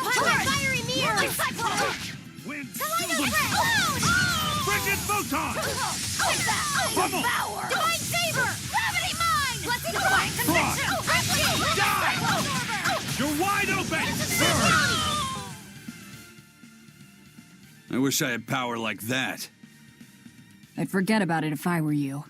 Pilot fiery mirror! Wind Frigid photon! Bubble! Divine saber! Gravity mine! Blessing divine conviction! Die! You're wide open! I wish I had power like that. I'd forget about it if I were you.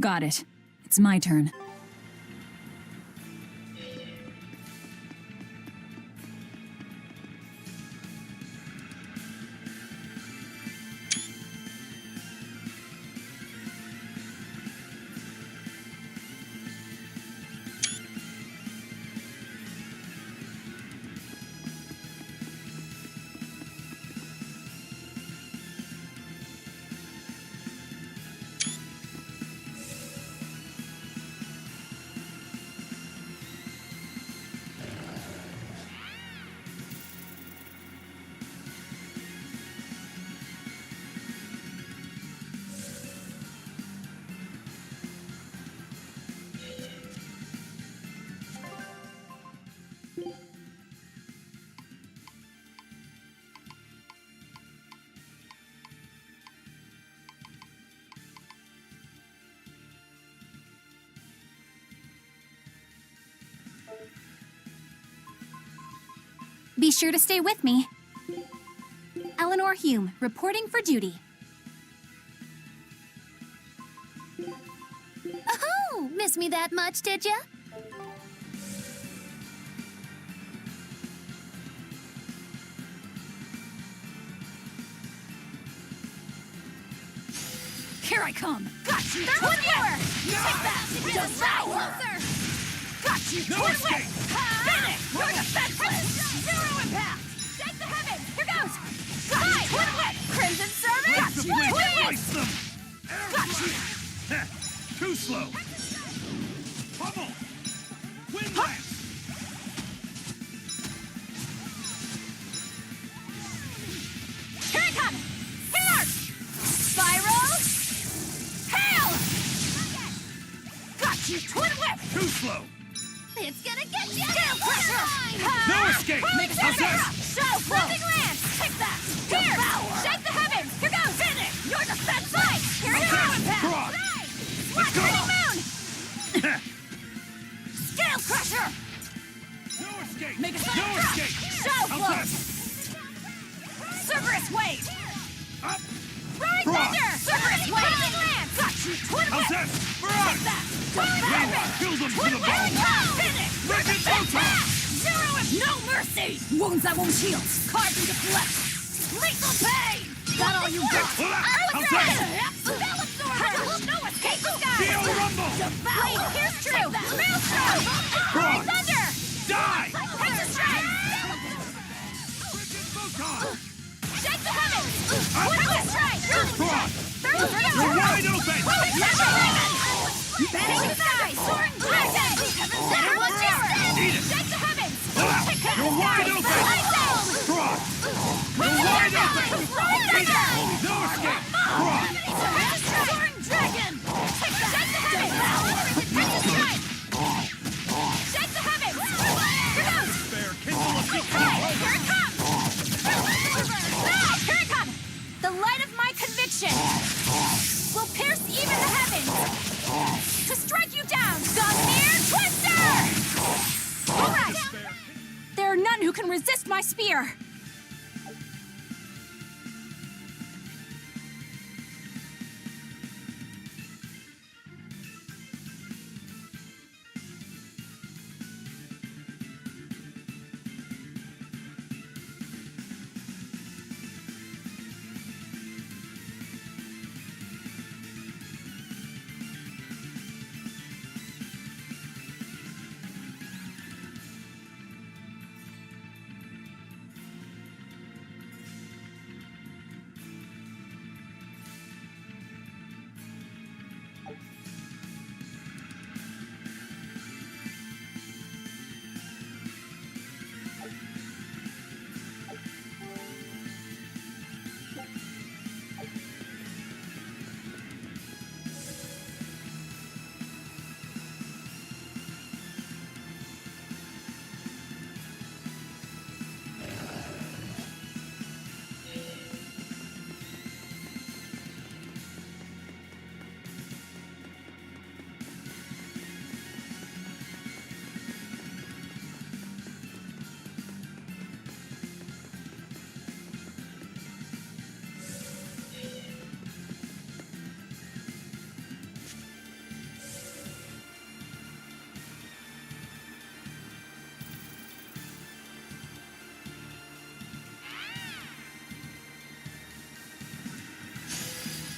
Got it. It's my turn. Be sure to stay with me. Eleanor Hume, reporting for duty. Oh, miss me that much, did ya? Here I come! Got you! Twin Whip! Take that! Devour! Got you! No Twin escape! Whip! Finish! You're defenseless! Zero impact! Shake the heavens! Here goes! Got you! Twin Whip! Crimson Servant! Got you! Twin Whip! Slice them! Got you! Heh, too slow! Pummel! Wind lance! Here I come! Here! Spiral! Hail! Got you! Twin Whip! Too slow! It's gonna get you! Scale pressure! No escape! How's this? So close! Moving lance! Take that! Here! Shake the heavens! Here goes! Finish! Your defense! Right! Here it goes! Cross! Let's go! Moon! Heh, Scale crusher! no escape! Make a No escape! So How's close! this? Cerberus wave! Up! Roaring Cross! thunder! Cerberus wave! Moving lance! Got you! Twin How's whip! this? Take that! Wind! Fill them to Twin the whip! bone! Finish! Wreck it, photon! Zero and No mercy! Wounds that won't heal! Carved into flesh! lethal pain! Got all you got! Pull up! How's How's that? Spell absorber! No escape! Feel rumble! Devour! Here's true! Maelstrom! Cross! Roaring thunder! Die! Crimson strike! Crimson photon! Shake the heavens! Crimson strike! Cross! You're wide open! Banning the skies! Soaring dragon! Better watch out! Eat it! Shake the heavens! Pull out! You're wide open! Cross! You're wide open! Roaring thunder! No escape! Cross! Soaring dragon! Shake the heavens! Crimson strike! Shake the heavens! Here goes! Spare kindle of Hey, here it comes! Here it comes! The light of my conviction will pierce even the heavens to strike you down, Gunmere Twister! All right! There are none who can resist my spear.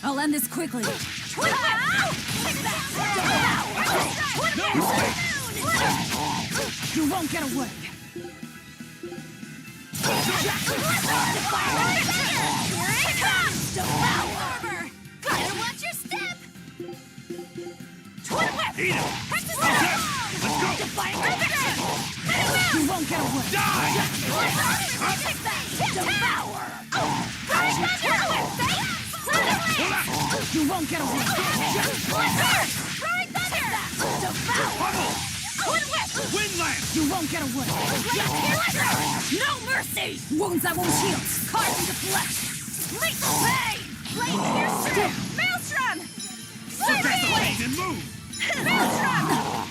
I'll end this quickly. Twin whip! Take that! You won't get away. Here it comes! Devour! Gotta watch your step! Twin whip! Eat it! Let's go! Defying conviction! You won't get away. Die! Take that! Devour! Twin whip! You won't get away. Roaring thunder! Devour! Pummel! Twin whip! Wind lance! You won't get away. No mercy! Wounds that won't heal. Carved into flesh. Lethal pain! Blade piercer! Maelstrom! Suppress the pain and move! Maelstrom!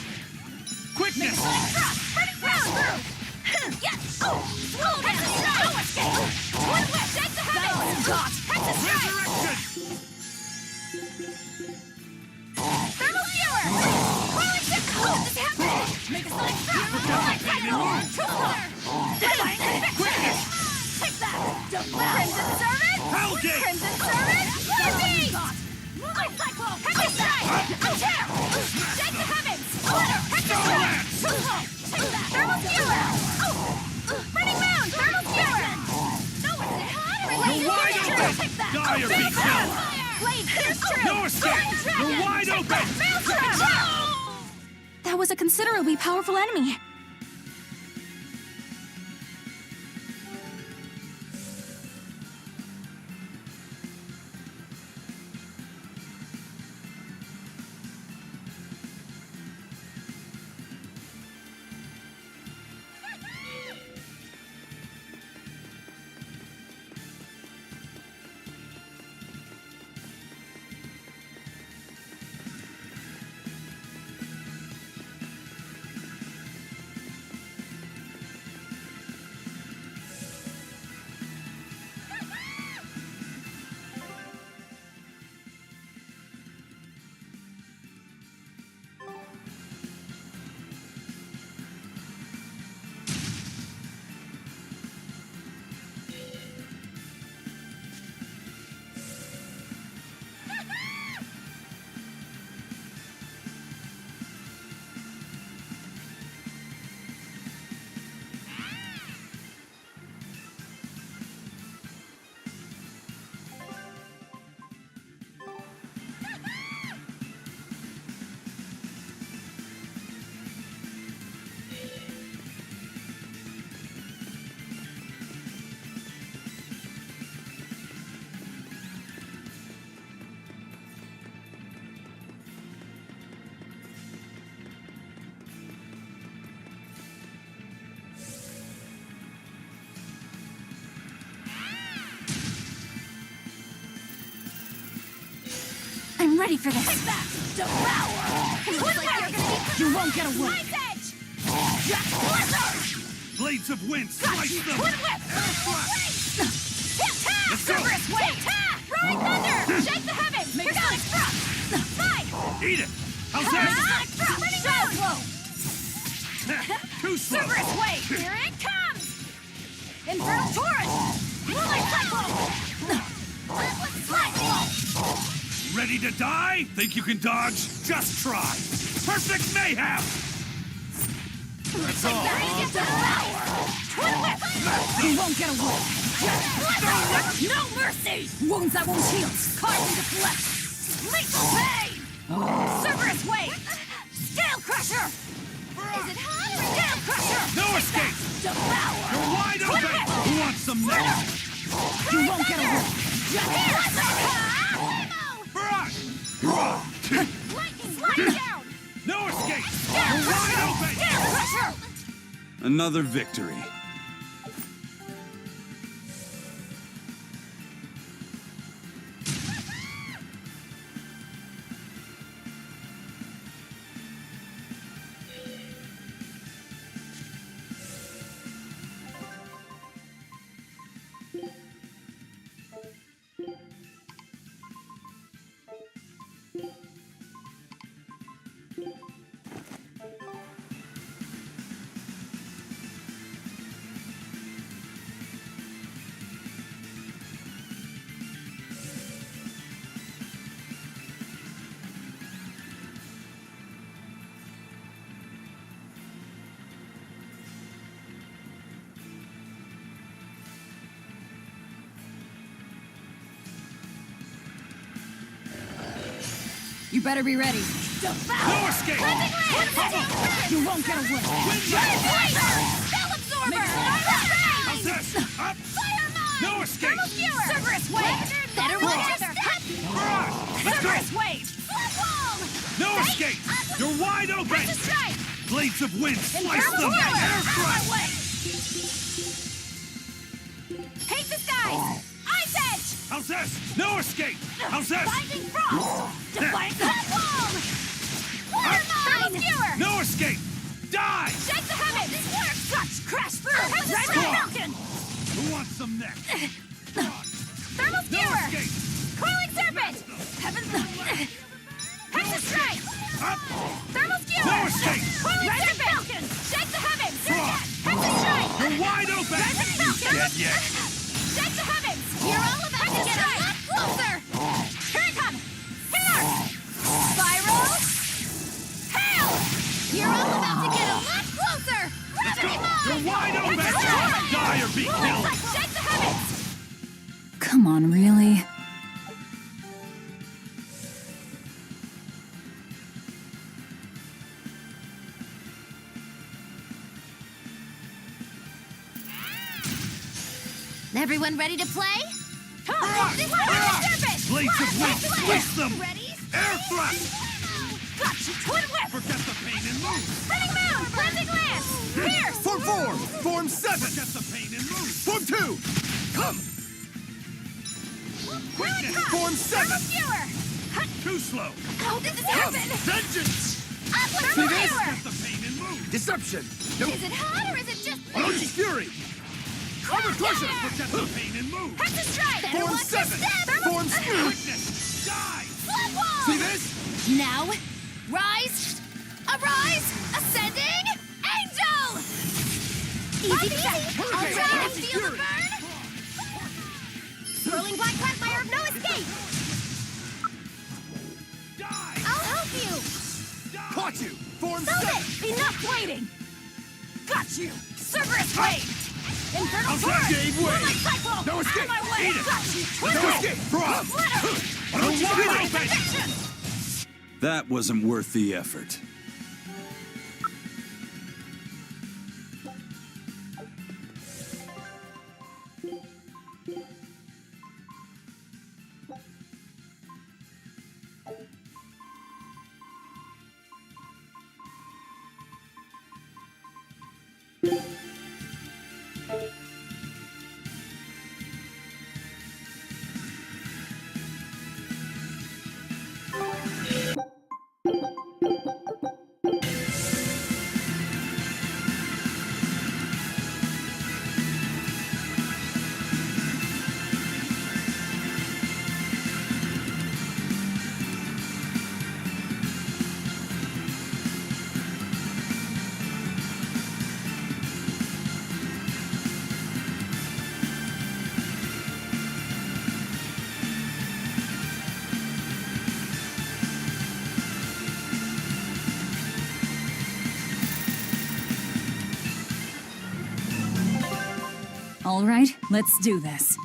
Quickness! Burning crown! Yes! Swallowed God! Resurrection! Thermal skewer! Rolling ship! What is happening? Make a sonic drop! Rolling cycle! Divine conviction! Take that! Crimson Servant! Hellgate! Crimson Servant! Heavy! Rolling cycle! Heavy strike! Attack! Shake the heavens! Glitter! Hector strike! Take that! Thermal skewer! Burning moon! Thermal skewer! No, it's hot! You're wide open! Take that! Dire be killed! Blade pierce through! No escape! You're wide open! That was a considerably powerful enemy. I'm ready for this. Take that! Devour! Looks like you're gonna be You won't get away! Ice Edge! Jack Blizzard! Blades of wind, slice them! Twin Whip! Ta-ta! Let's go! Cerberus Wave! Ta-ta! Rolling Thunder! Shake the heavens! Make Hydraulic Thrust! Fight! Eat it! How's that? Hydraulic Thrust! Burning Moon! Too slow! Cerberus Wave! Here it comes! Infernal Torrent! Rolling Cyclone! Lightning! Ready to die? Think you can dodge? Just try! Perfect mayhem! That's all! Twin Whip! You won't get away! No mercy! Wounds that won't heal! Carved into flesh! Lethal Pain! Cerberus Wave! Scale Crusher! Is it hot or Scale Crusher? No escape! Devour! You're wide open! Who wants some next? You won't get away! Lightning! Slide down! No escape! Scale You're wide Crusher! open! Scale Crusher! Another victory. You better be ready. No escape! You won't get away. Spell Absorber! How's this? Up! Fire Mine! No escape! Cerberus Wave! Better watch your step! Let's go! Cerberus Wave! Flood Wall! No escape! You're wide open! Precious Strike! Blades of wind, slice Infernal them! Torrent! Air Out of my thrust! way! Hate the skies! Ice Edge! How's this? No escape! How's this? Binding Frost! Defiant Flood Wall! Water Mine! Skewer! No escape! Die! Shake the heavens! Touch! Crash through! Come on. Falcon! Who wants some next? Thermal No skewer! escape! Coiling serpent! Heavens! Hexus strike! Up! Thermal skewer! No escape! Coiling Rising serpent! falcon! Shake the heavens! Cross! Hexus strike! You're wide open! Rising falcon! Dead yet? Shake the heavens! You're all about to get a lot closer! Here it comes! Here! Spiral! Hail! You're all about to get a lot closer! Gravity mine! You're wide open! Die or be killed! Shake the heavens! Come on, really? Everyone ready to play? Rock! Serpent! Blades of wind! Twist them! Ready? Air thrust! Gotcha! Twin whip! Forget the pain and move! Spinning moon! Blazing lance! Pierce! Form 4! Form 7! Forget the pain and move! Form 2! Come! Quickness! Form 7! Skewer! Too slow! How did this Come! happen? Vengeance! Thermal this? skewer! Forget the pain and move! Deception! No! Is it hot or is it just Approaching fury! Overcrusher! Yeah! Forget the pain and move! Hexus strike! Better Form watch your 7! step! Form Quickness! Die! Flood wall! See this? Now, rise! Arise! Ascending! Angel! Easy peasy! All Hurricane! right, Approaching feel the fury! burn! Swirling black quagmire of no escape! Die! I'll help you! Caught you! Form Stop 7! it! Enough waiting! Got you! Cerberus wave! Infernal I'll torrent! gave way! Moonlight cyclone! No escape! Out of my way! Eat it! Got you! Twin No whip! escape! Cross! Glitter! Don't you My open! conviction! That wasn't worth the effort. All right, let's do this.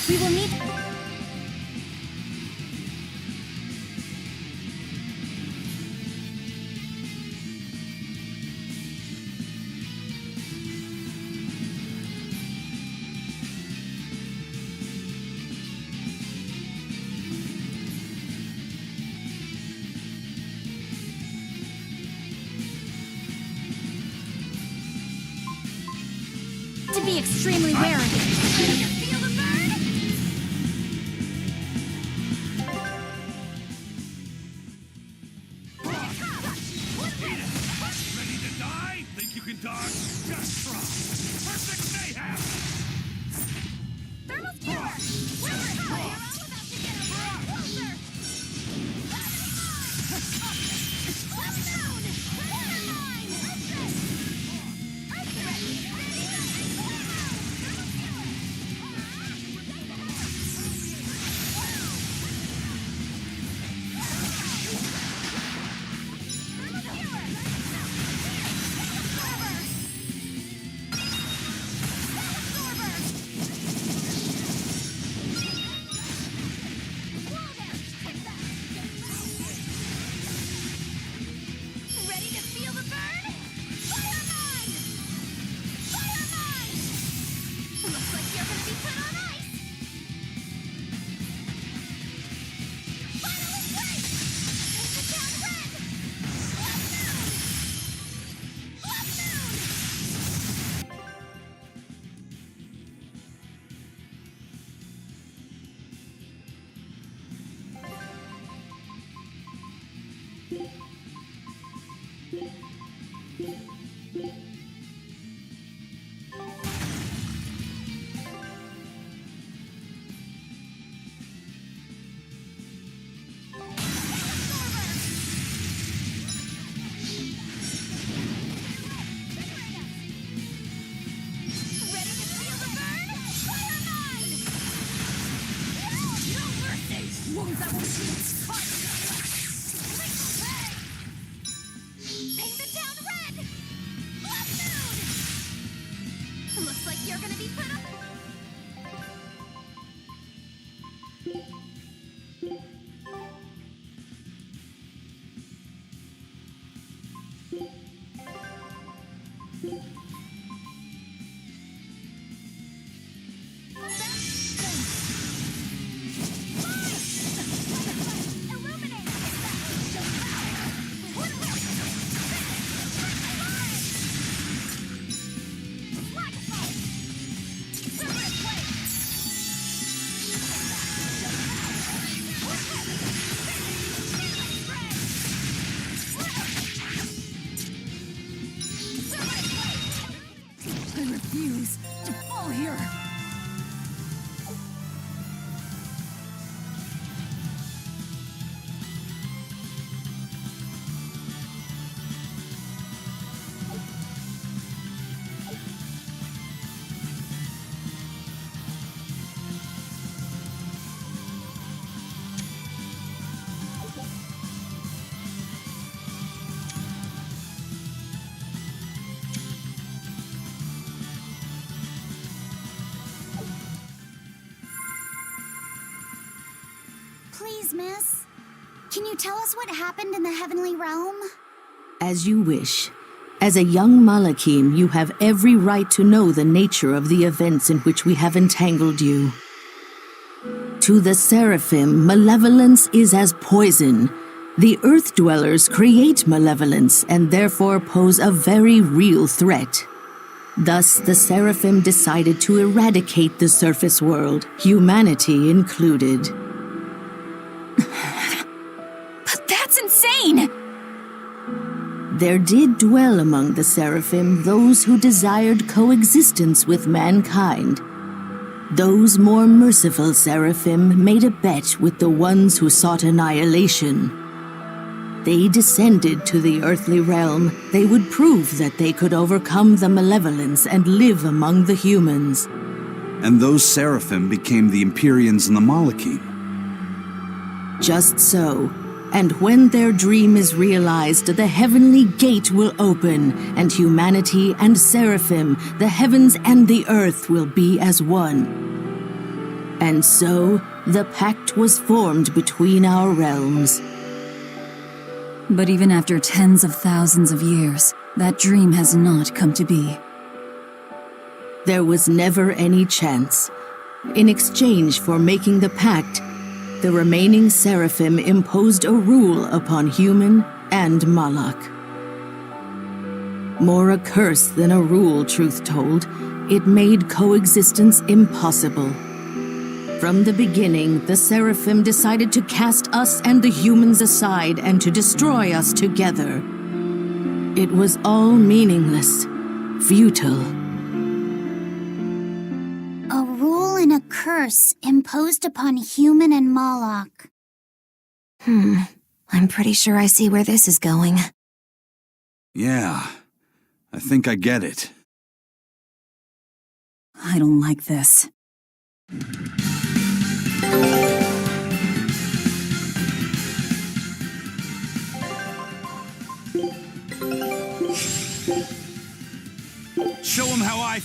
We will need... be extremely wary. Feel the burn? Ready to die? Think you can dodge? Just try. Perfect mayhem! Thermal skewer! We're about to get a little closer! Left down! Never mind! Ready to feel the burn? Fire mine! Fire mine! Looks like you're gonna be put on ice! Final break! Paint it down red! Left down! Ready to feel the burn? Fire mine! No mercy! Wounds that won't heal. Paint the town red! Left moon! Looks like you're gonna be put up. Illuminate! I refuse to fall here. Please, miss. Can you tell us what happened in the heavenly realm? As you wish. As a young Malakim, you have every right to know the nature of the events in which we have entangled you. To the Seraphim, malevolence is as poison. The Earth Dwellers create malevolence and therefore pose a very real threat. Thus, the Seraphim decided to eradicate the surface world, humanity included. But that's insane! There did dwell among the Seraphim those who desired coexistence with mankind. Those more merciful Seraphim made a bet with the ones who sought annihilation. They descended to the earthly realm. They would prove that they could overcome the malevolence and live among the humans. And those Seraphim became the Empyreans and the Malakim. Just so. And when their dream is realized, the heavenly gate will open, and humanity and Seraphim, the heavens and the earth, will be as one. And so, the pact was formed between our realms. But even after tens of thousands of years, that dream has not come to be. There was never any chance. In exchange for making the pact, the remaining Seraphim imposed a rule upon human and Malak. More a curse than a rule, truth told, it made coexistence impossible. From the beginning, the Seraphim decided to cast us and the humans aside and to destroy us together. It was all meaningless, futile. A rule and a curse imposed upon human and Moloch. I'm pretty sure I see where this is going. Yeah, I think I get it. I don't like this. Show him how I...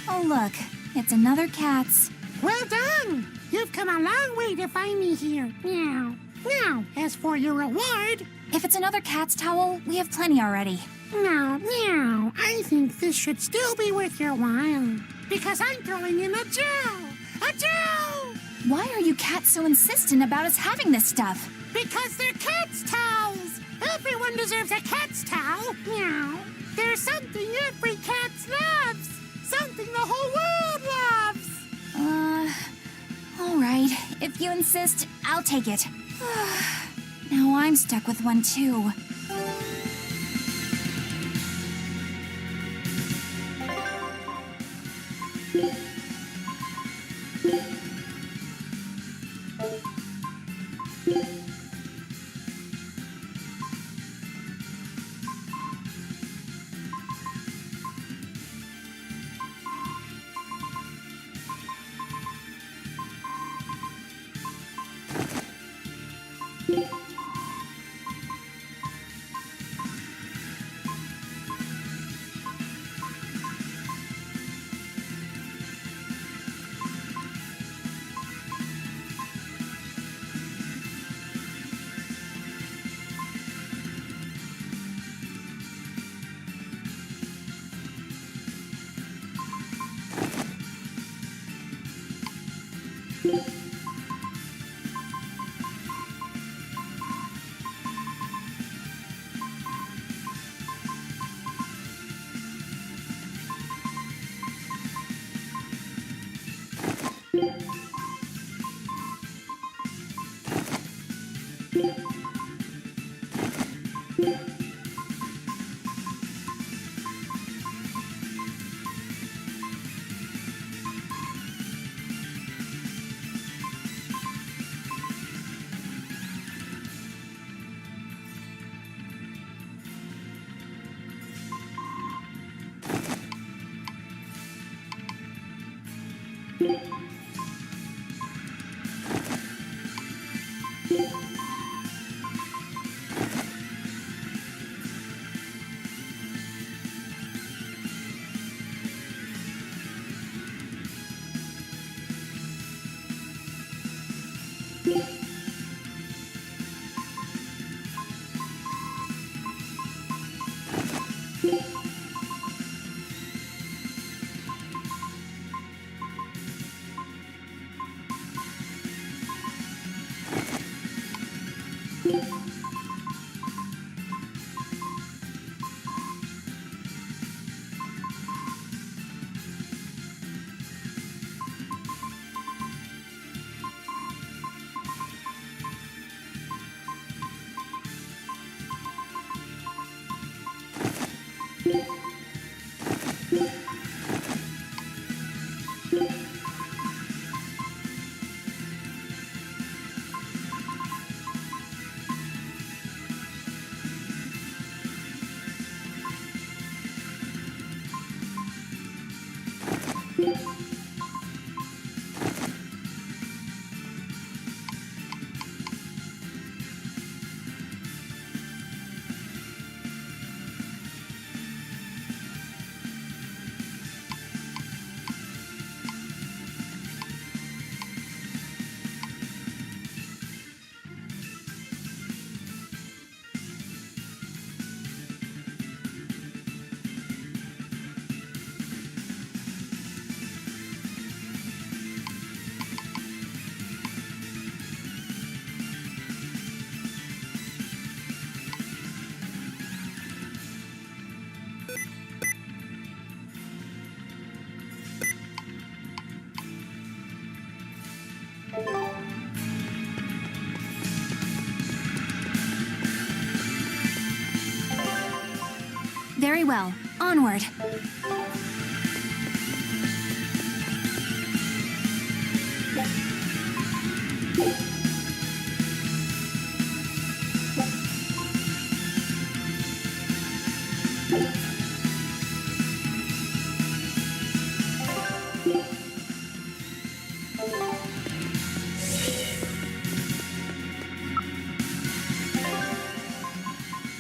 Oh, look, it's another Katz. Well done! You've come a long way to find me here. Meow. Now, as for your reward... If it's another Katz towel, we have plenty already. No, meow. I think this should still be worth your while. Because I'm throwing in a gel! A gel! Why are you cats so insistent about us having this stuff? Because they're cat's towels! Everyone deserves a cat's towel! Meow. There's something every cat loves! Something the whole world loves! All right. If you insist, I'll take it. Now I'm stuck with one, too. Very well. Onward.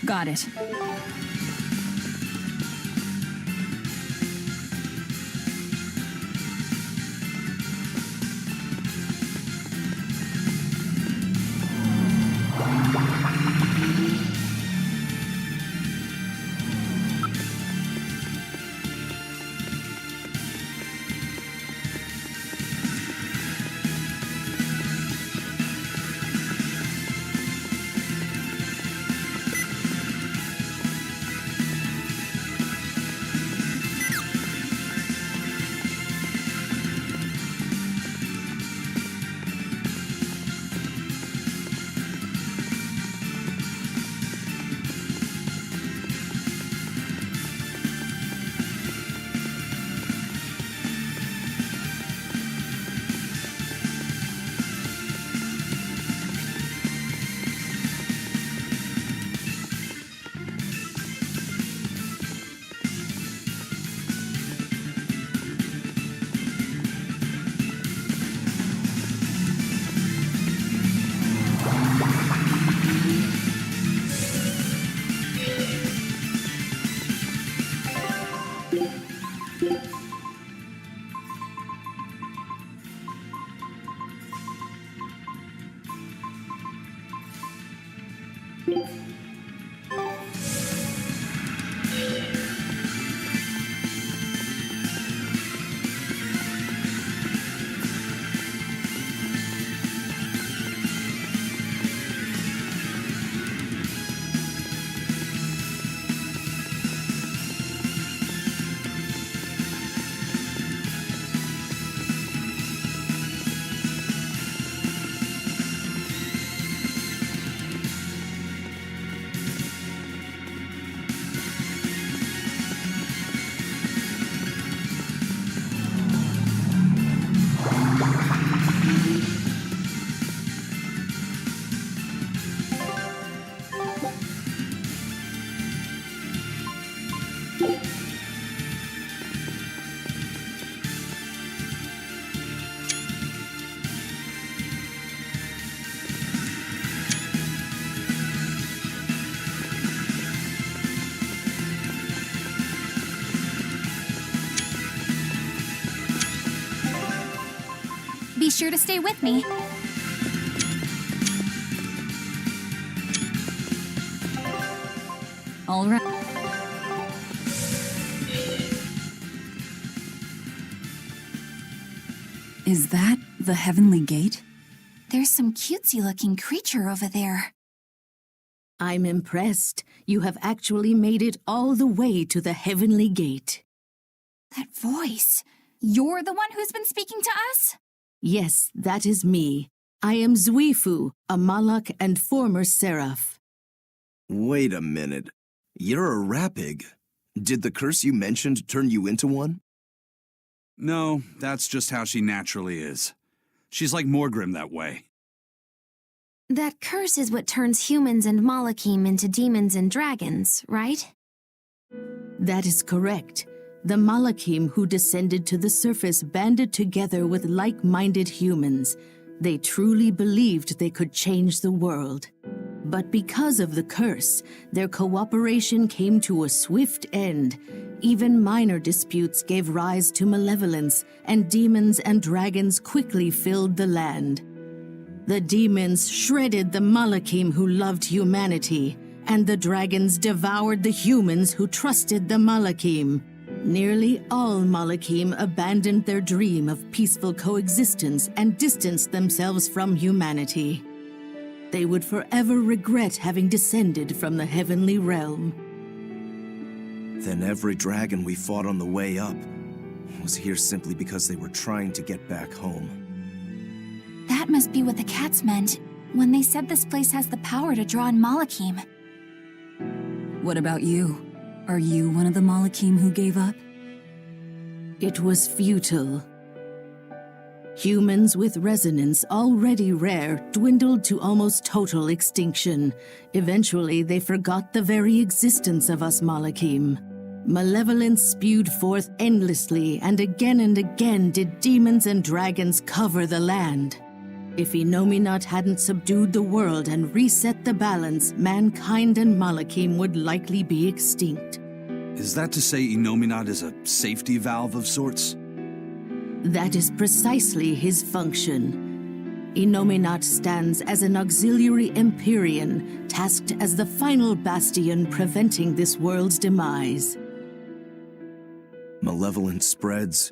Got it. Be sure to stay with me. All right. Is that the Heavenly Gate? There's some cutesy-looking creature over there. I'm impressed. You have actually made it all the way to the Heavenly Gate. That voice. You're the one who's been speaking to us? Yes, that is me. I am Zuifu, a Malak and former Seraph. Wait a minute. You're a Rapig. Did the curse you mentioned turn you into one? No, that's just how she naturally is. She's like Morgrim that way. That curse is what turns humans and Malachim into demons and dragons, right? That is correct. The Malachim who descended to the surface banded together with like-minded humans. They truly believed they could change the world. But because of the curse, their cooperation came to a swift end. Even minor disputes gave rise to malevolence, and demons and dragons quickly filled the land. The demons shredded the Malachim who loved humanity, and the dragons devoured the humans who trusted the Malachim. Nearly all Malachim abandoned their dream of peaceful coexistence and distanced themselves from humanity. They would forever regret having descended from the heavenly realm. Then every dragon we fought on the way up was here simply because they were trying to get back home. That must be what the cats meant when they said this place has the power to draw in Malachim. What about you? Are you one of the Malachim who gave up? It was futile. Humans with resonance, already rare, dwindled to almost total extinction. Eventually, they forgot the very existence of us Malachim. Malevolence spewed forth endlessly, and again did demons and dragons cover the land. If Innominat hadn't subdued the world and reset the balance, mankind and Malachim would likely be extinct. Is that to say Innominat is a safety valve of sorts? That is precisely his function. Innominat stands as an auxiliary Empyrean, tasked as the final bastion preventing this world's demise. Malevolence spreads,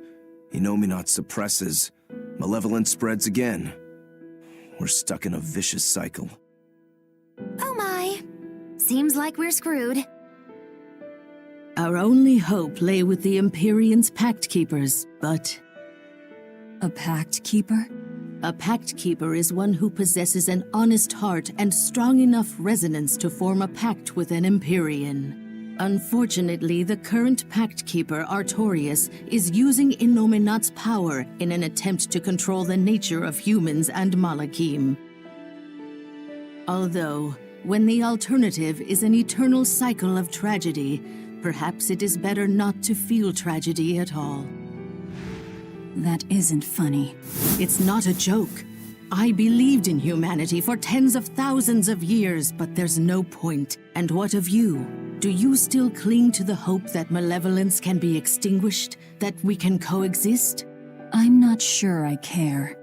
Innominat suppresses, malevolence spreads again. We're stuck in a vicious cycle. Oh my. Seems like we're screwed. Our only hope lay with the Empyrean's Pact Keepers, but... A Pact Keeper? A Pact Keeper is one who possesses an honest heart and strong enough resonance to form a pact with an Empyrean. Unfortunately, the current Pact Keeper, Artorius, is using Innominat's power in an attempt to control the nature of humans and Malachim. Although, when the alternative is an eternal cycle of tragedy, perhaps it is better not to feel tragedy at all. That isn't funny. It's not a joke. I believed in humanity for tens of thousands of years, but there's no point. And what of you? Do you still cling to the hope that malevolence can be extinguished? That we can coexist? I'm not sure I care.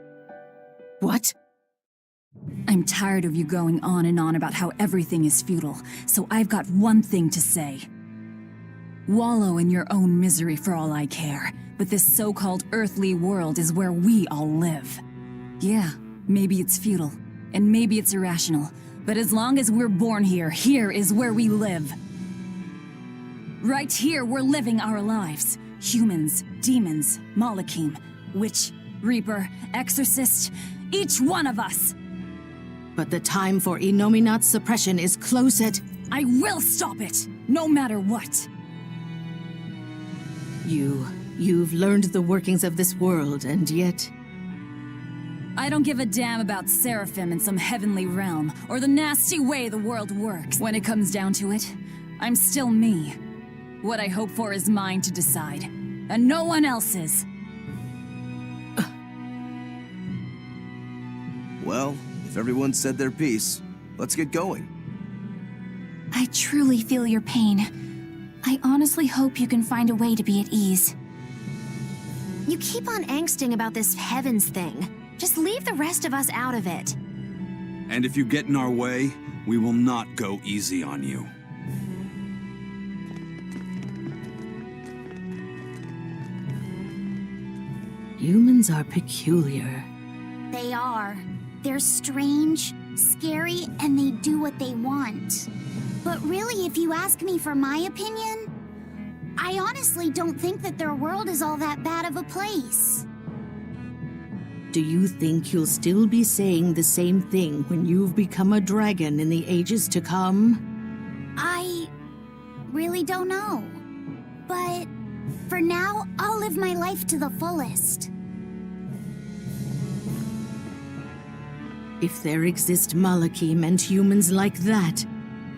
What? I'm tired of you going on and on about how everything is futile, so I've got one thing to say. Wallow in your own misery for all I care, but this so-called earthly world is where we all live. Yeah, maybe it's futile, and maybe it's irrational, but as long as we're born here, here is where we live. Right here, we're living our lives. Humans, demons, Malachim, witch, reaper, exorcist, each one of us. But the time for Innominat's suppression is close at... I will stop it, no matter what. You've learned the workings of this world, and yet... I don't give a damn about Seraphim in some heavenly realm, or the nasty way the world works. When it comes down to it, I'm still me. What I hope for is mine to decide, and no one else's. Well, if everyone said their piece, let's get going. I truly feel your pain. I honestly hope you can find a way to be at ease. You keep on angsting about this heavens thing. Just leave the rest of us out of it. And if you get in our way, we will not go easy on you. Humans are peculiar. They are. They're strange, scary, and they do what they want. But really, if you ask me for my opinion, I honestly don't think that their world is all that bad of a place. Do you think you'll still be saying the same thing when you've become a dragon in the ages to come? I really don't know. But for now, I'll live my life to the fullest. If there exist Malakim and humans like that,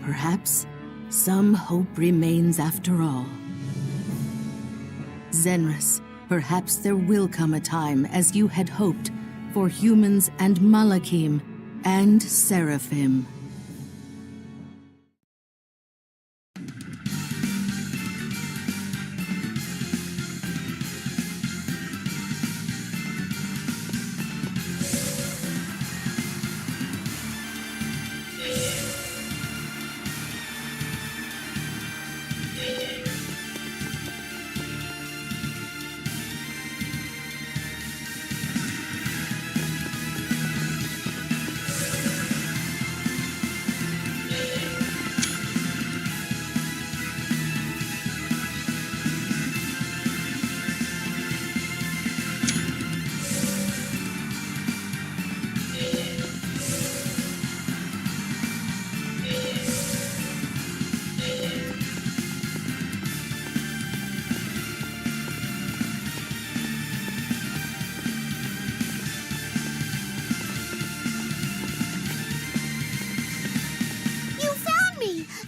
perhaps some hope remains after all. Zenris, perhaps there will come a time, as you had hoped, for humans and Malakim and Seraphim.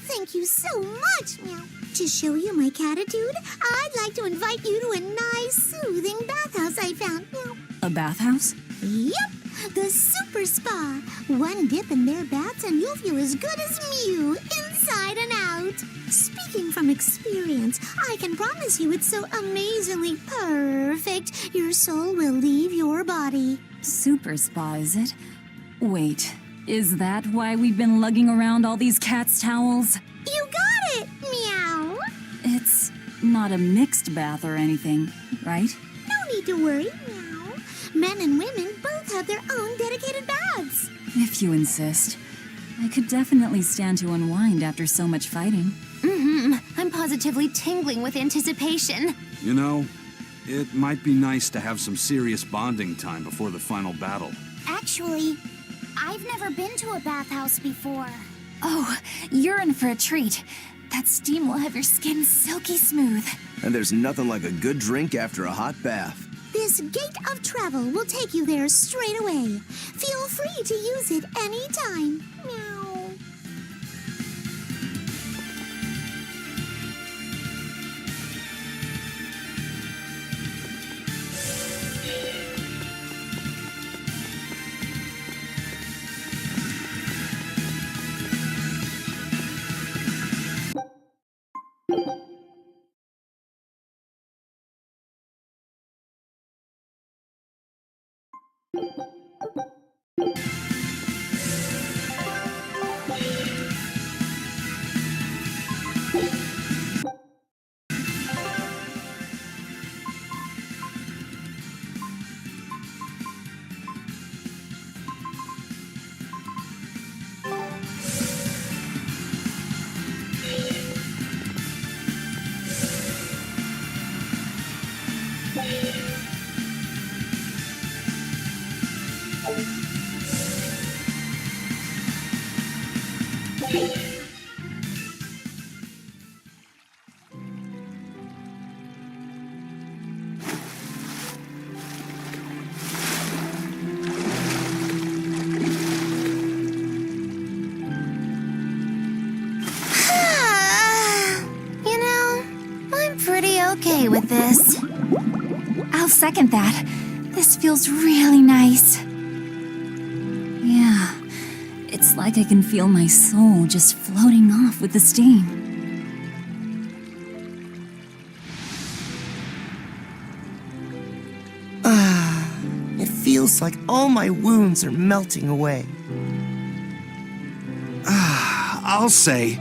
Thank you so much, Meow. To show you my catitude, I'd like to invite you to a nice, soothing bathhouse I found, Meow. A bathhouse? Yep, the super spa. One dip in their baths and you'll feel as good as Mew, inside and out. Speaking from experience, I can promise you it's so amazingly perfect, your soul will leave your body. Super spa, is it? Wait, is that why we've been lugging around all these cat's towels? You got it, Meow. It's not a mixed bath or anything, right? No need to worry, Meow. Men and women both have their own dedicated baths. If you insist. I could definitely stand to unwind after so much fighting. I'm positively tingling with anticipation. You know, it might be nice to have some serious bonding time before the final battle. Actually, I've never been to a bathhouse before. Oh, you're in for a treat. That steam will have your skin silky smooth. And there's nothing like a good drink after a hot bath. This gate of travel will take you there straight away. Feel free to use it anytime. Meow. Okay with this. I'll second that. This feels really nice. Yeah, it's like I can feel my soul just floating off with the steam. It feels like all my wounds are melting away. I'll say,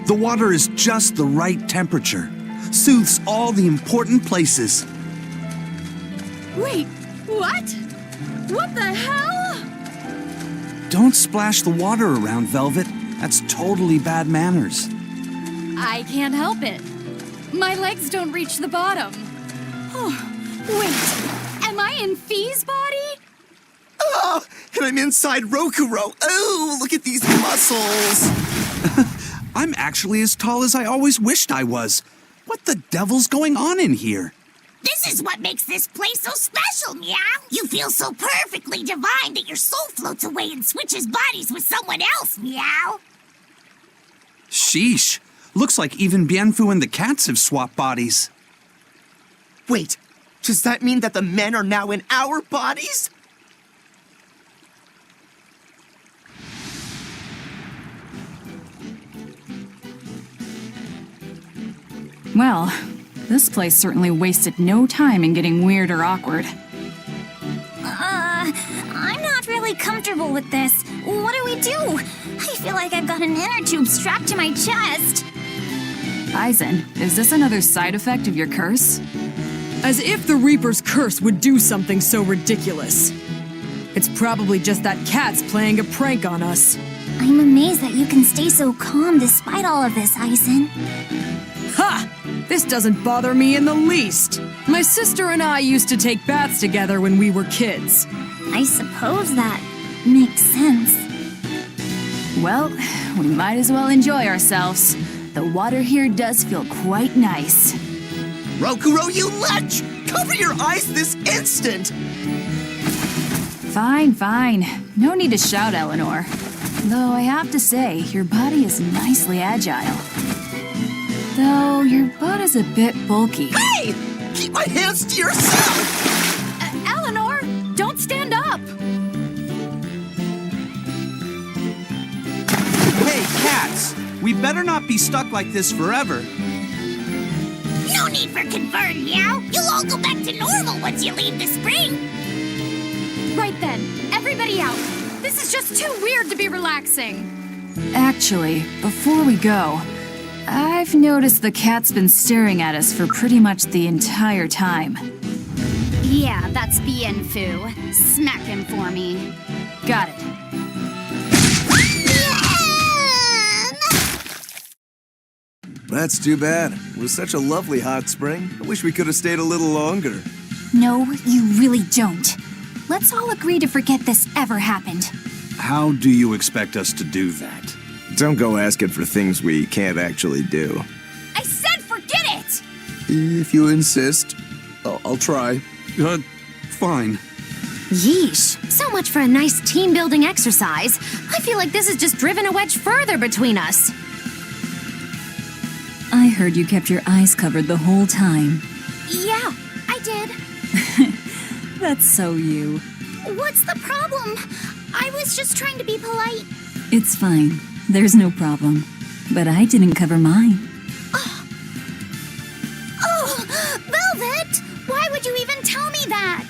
the water is just the right temperature. Soothes all the important places. Wait, what? What the hell? Don't splash the water around, Velvet. That's totally bad manners. I can't help it. My legs don't reach the bottom. Oh, wait, am I in Fee's body? Oh, and I'm inside Rokuro. Oh, look at these muscles. I'm actually as tall as I always wished I was. What the devil's going on in here? This is what makes this place so special, Meow. You feel so perfectly divine that your soul floats away and switches bodies with someone else, Meow. Sheesh. Looks like even Bienfu and the cats have swapped bodies. Wait, does that mean that the men are now in our bodies? Well, this place certainly wasted no time in getting weird or awkward. I'm not really comfortable with this. What do we do? I feel like I've got an inner tube strapped to my chest. Aizen, is this another side effect of your curse? As if the Reaper's curse would do something so ridiculous. It's probably just that Katz playing a prank on us. I'm amazed that you can stay so calm despite all of this, Aizen. Ha! This doesn't bother me in the least. My sister and I used to take baths together when we were kids. I suppose that makes sense. Well, we might as well enjoy ourselves. The water here does feel quite nice. Rokuro, you lech! Cover your eyes this instant! Fine, fine. No need to shout, Eleanor. Though I have to say, your body is nicely agile. Though your butt is a bit bulky. Hey! Keep my hands to yourself! Eleanor, don't stand up! Hey, cats! We better not be stuck like this forever. No need for concern, Meow. You'll all go back to normal once you leave the spring. Right then, everybody out. This is just too weird to be relaxing. Actually, before we go, I've noticed the cat's been staring at us for pretty much the entire time. Yeah, that's Bienfu. Smack him for me. Got it. That's too bad. It was such a lovely hot spring. I wish we could have stayed a little longer. No, you really don't. Let's all agree to forget this ever happened. How do you expect us to do that? Don't go asking for things we can't actually do. I said forget it! If you insist, I'll try. Fine. Yeesh, so much for a nice team-building exercise. I feel like this has just driven a wedge further between us. I heard you kept your eyes covered the whole time. Yeah, I did. That's so you. What's the problem? I was just trying to be polite. It's fine. There's no problem. But I didn't cover mine. Oh, Velvet! Why would you even tell me that?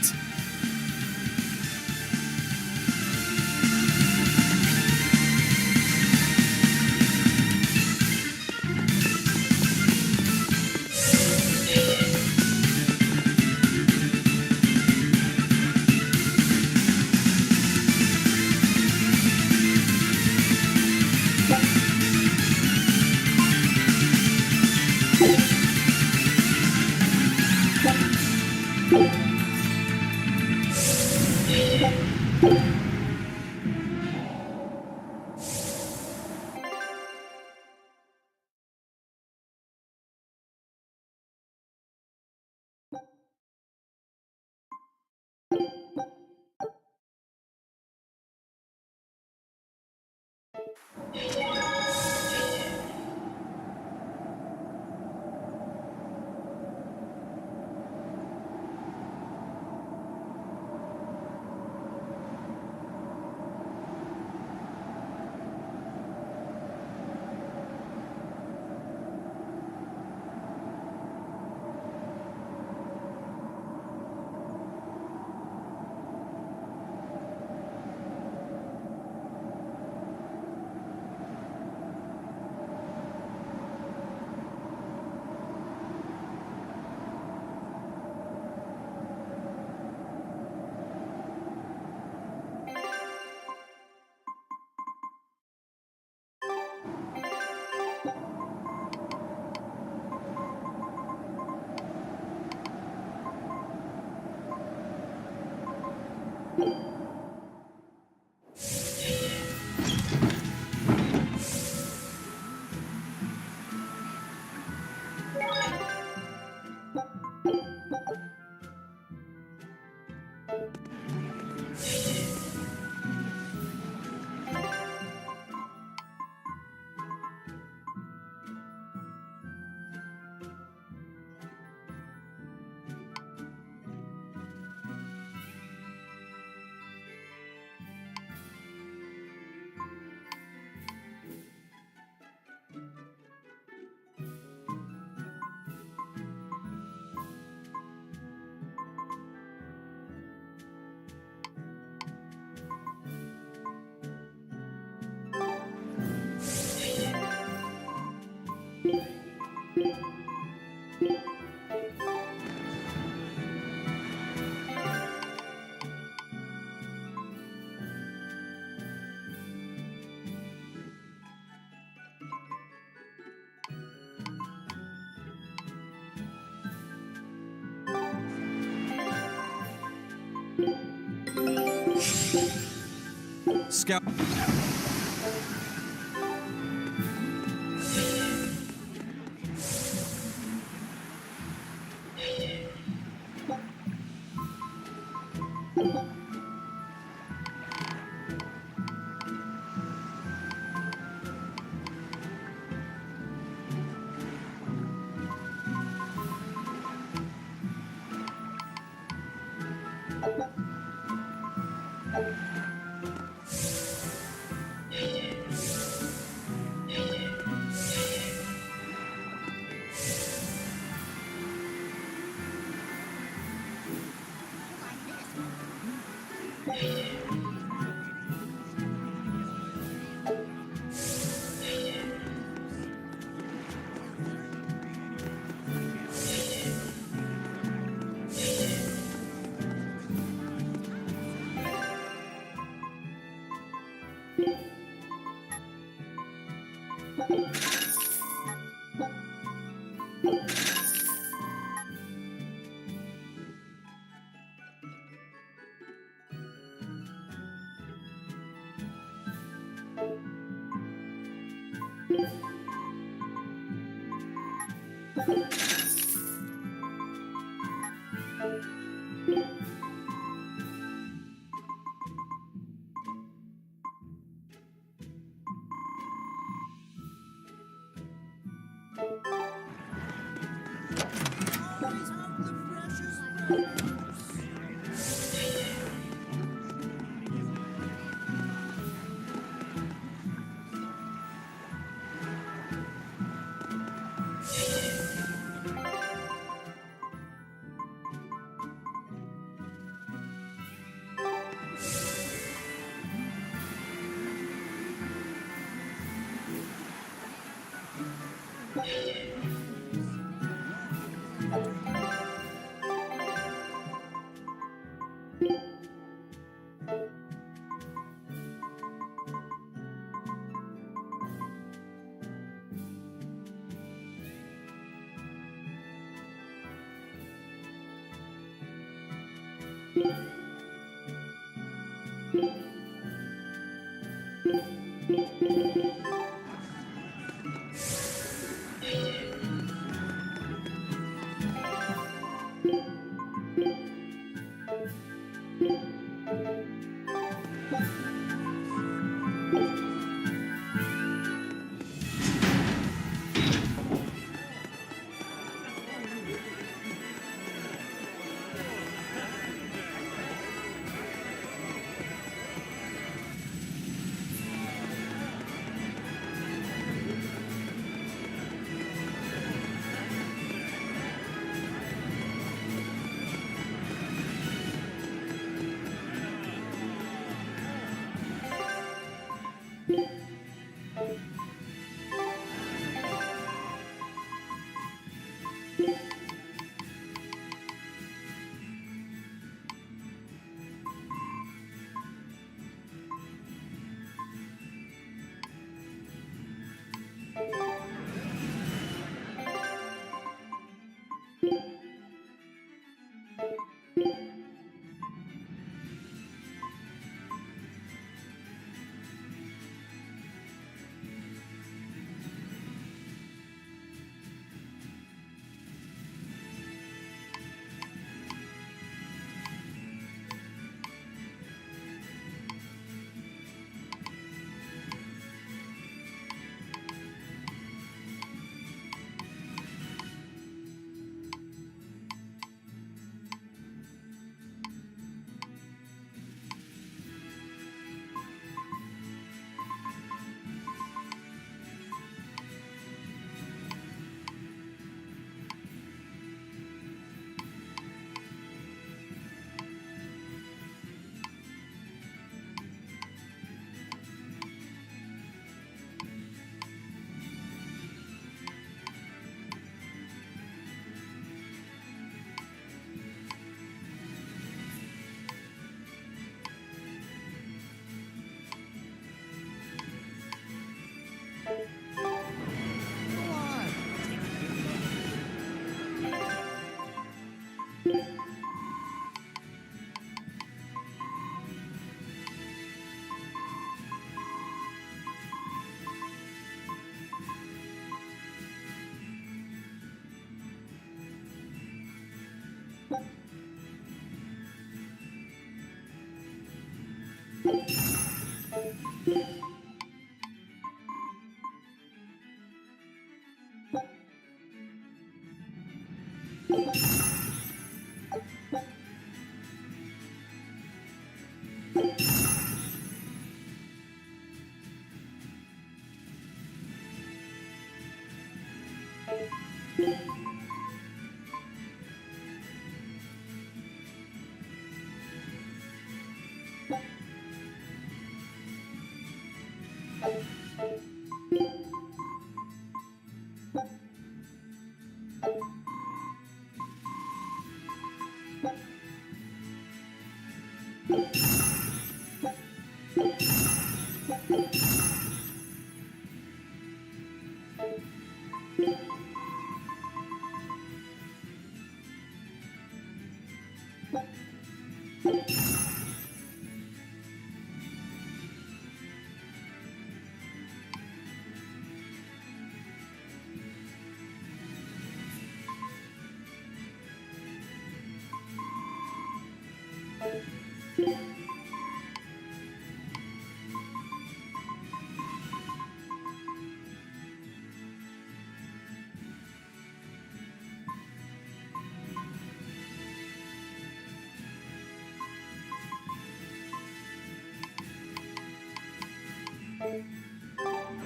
Scout.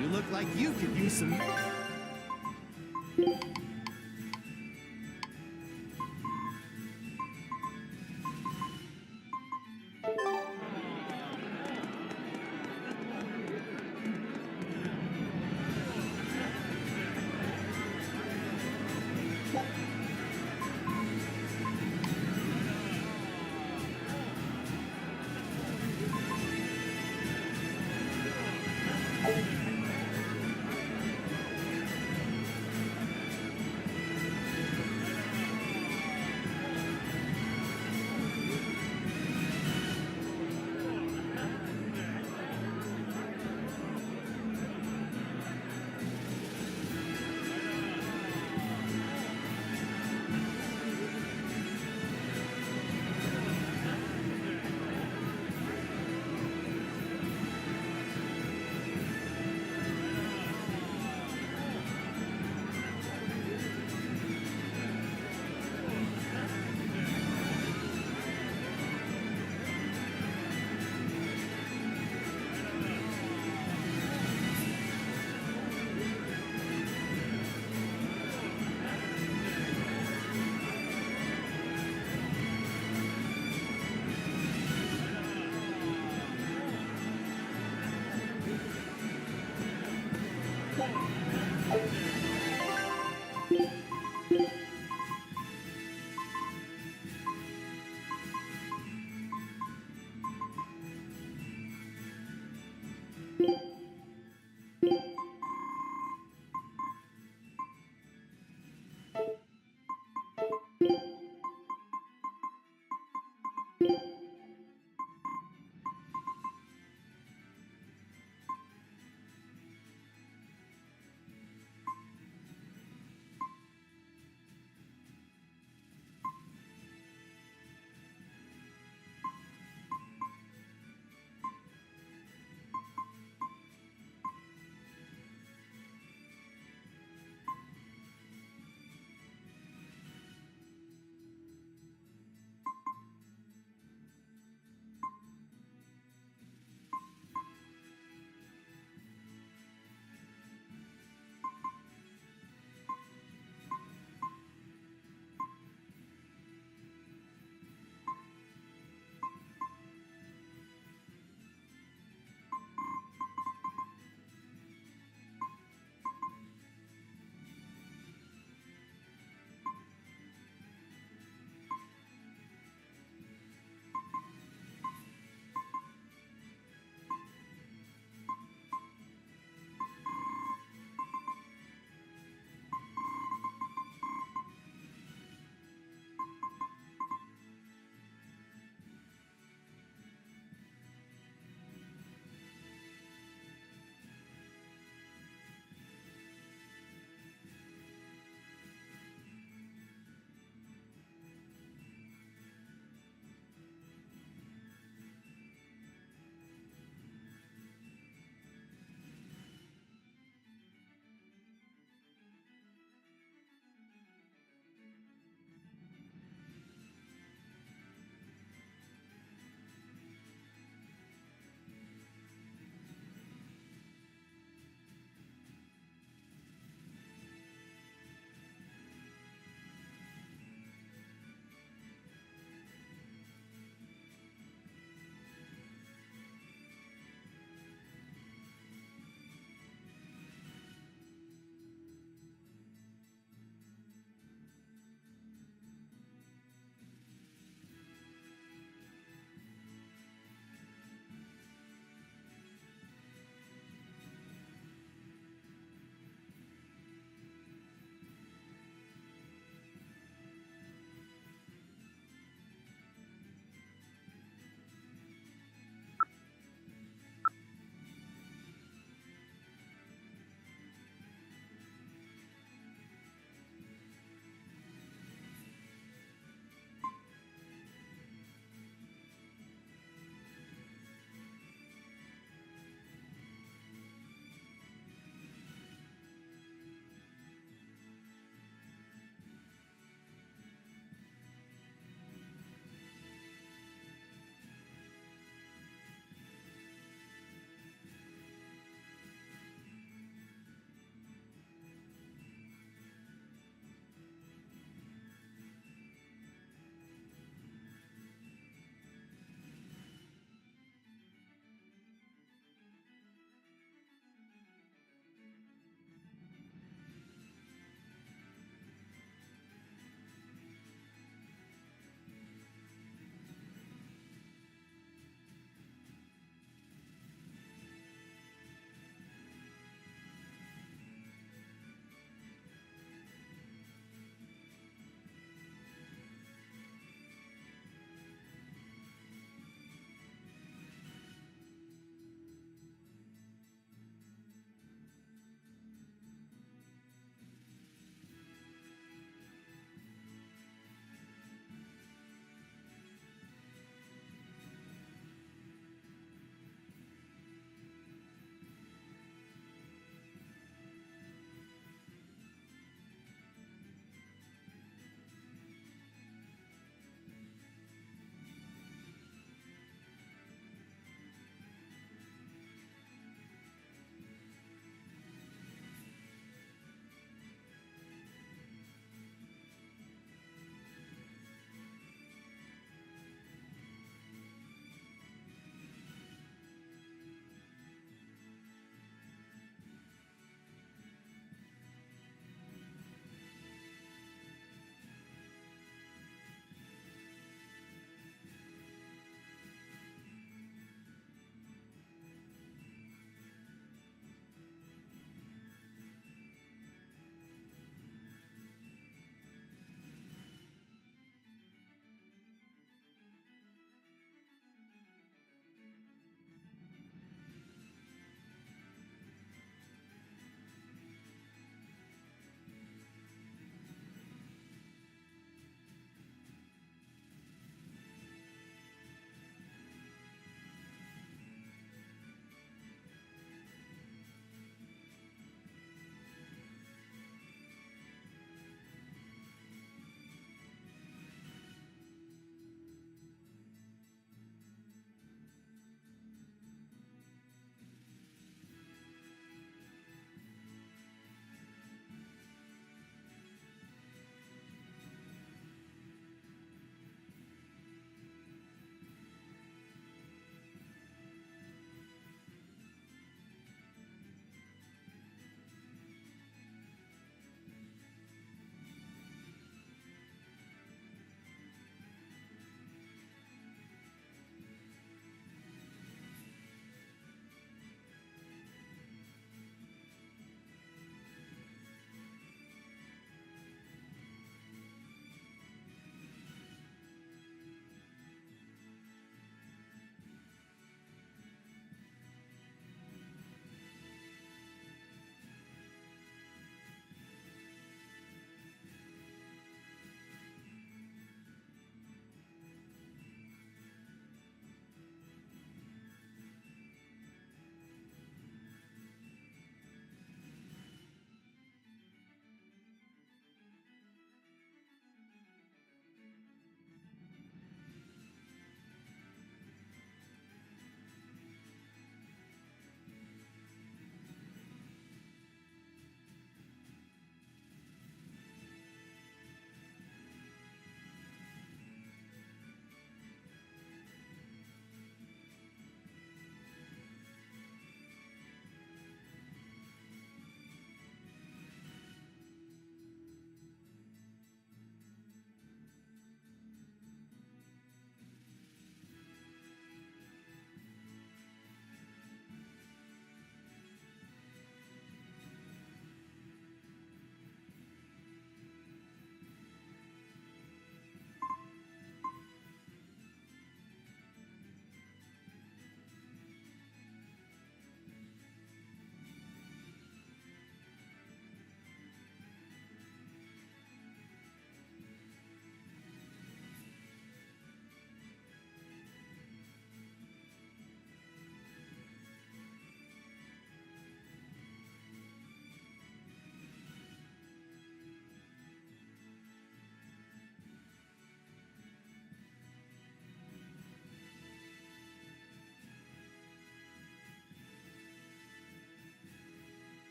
You look like you could use some...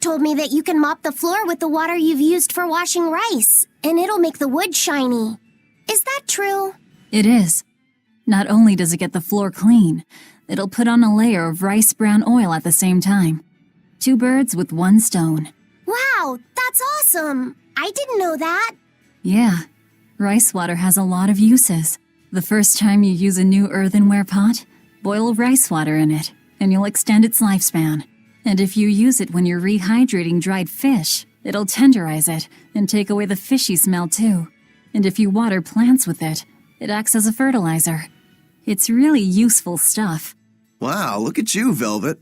told me that you can mop the floor with the water you've used for washing rice, and it'll make the wood shiny. Is that true? It is. Not only does it get the floor clean, it'll put on a layer of rice brown oil at the same time. 2 birds with 1 stone. Wow, that's awesome! I didn't know that. Yeah, rice water has a lot of uses. The first time you use a new earthenware pot, boil rice water in it, and you'll extend its lifespan. And if you use it when you're rehydrating dried fish, it'll tenderize it and take away the fishy smell too. And if you water plants with it, it acts as a fertilizer. It's really useful stuff. Wow, look at you, Velvet.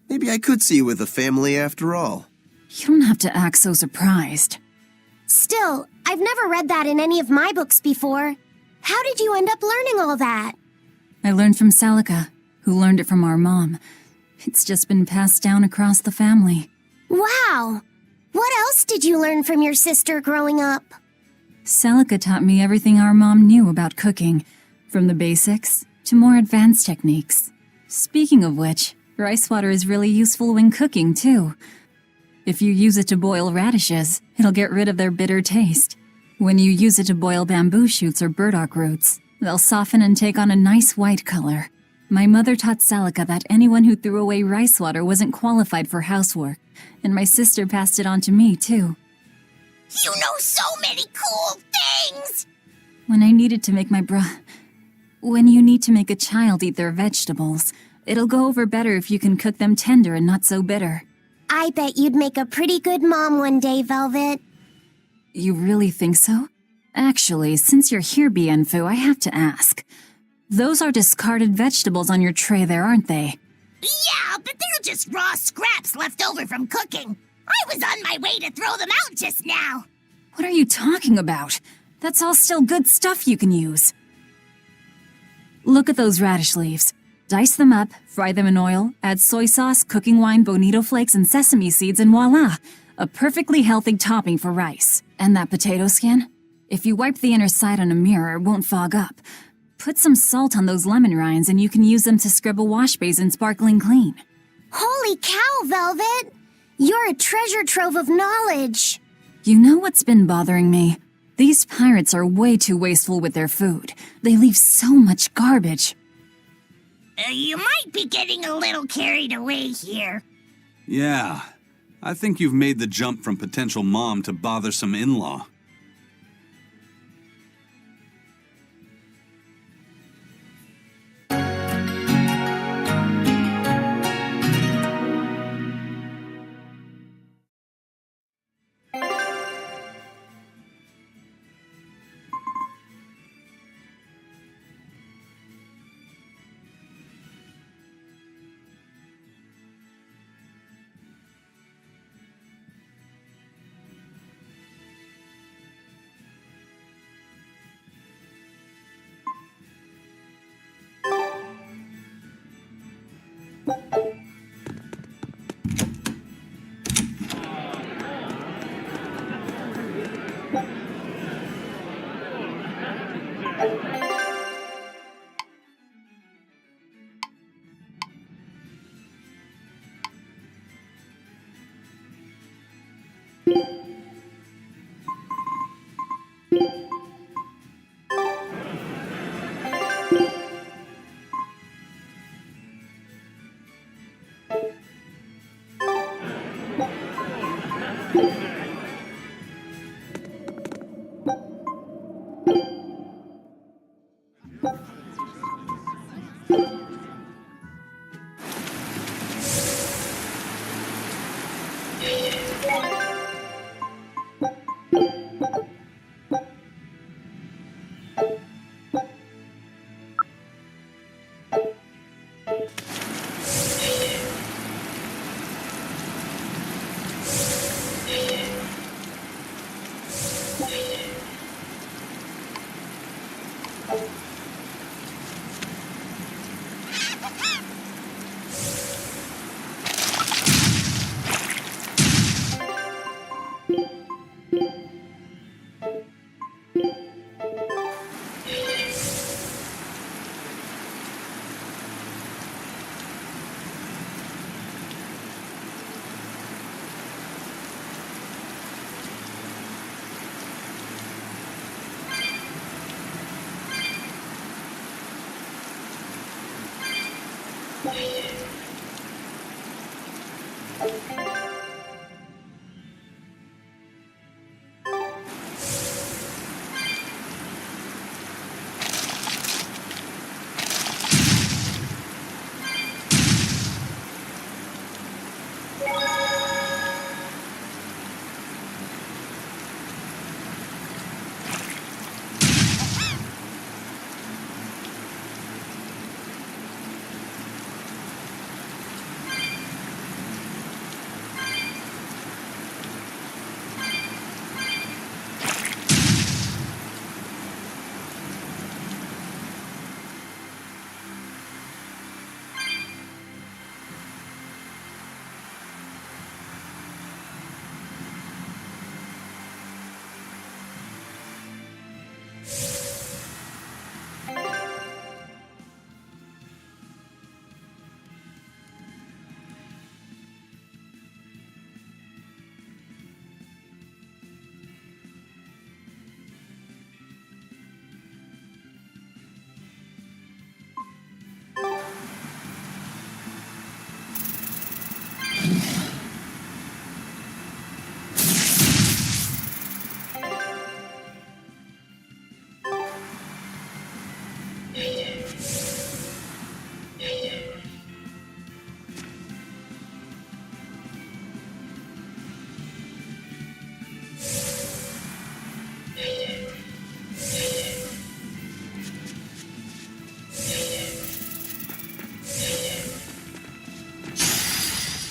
Maybe I could see you with a family after all. You don't have to act so surprised. Still, I've never read that in any of my books before. How did you end up learning all that? I learned from Salika, who learned it from our mom. It's just been passed down across the family. Wow! What else did you learn from your sister growing up? Salika taught me everything our mom knew about cooking, from the basics to more advanced techniques. Speaking of which, rice water is really useful when cooking, too. If you use it to boil radishes, it'll get rid of their bitter taste. When you use it to boil bamboo shoots or burdock roots, they'll soften and take on a nice white color. My mother taught Salika that anyone who threw away rice water wasn't qualified for housework, and my sister passed it on to me, too. You know so many cool things! When I needed to make When you need to make a child eat their vegetables, it'll go over better if you can cook them tender and not so bitter. I bet you'd make a pretty good mom one day, Velvet. You really think so? Actually, since you're here, Bienfu, I have to ask. Those are discarded vegetables on your tray there, aren't they? Yeah, but they're just raw scraps left over from cooking. I was on my way to throw them out just now. What are you talking about? That's all still good stuff you can use. Look at those radish leaves. Dice them up, fry them in oil, add soy sauce, cooking wine, bonito flakes, and sesame seeds, and voila! A perfectly healthy topping for rice. And that potato skin? If you wipe the inner side on a mirror, it won't fog up. Put some salt on those lemon rinds and you can use them to scrub a wash basin sparkling clean. Holy cow, Velvet! You're a treasure trove of knowledge. You know what's been bothering me? These pirates are way too wasteful with their food. They leave so much garbage. You might be getting a little carried away here. Yeah, I think you've made the jump from potential mom to bothersome in-law.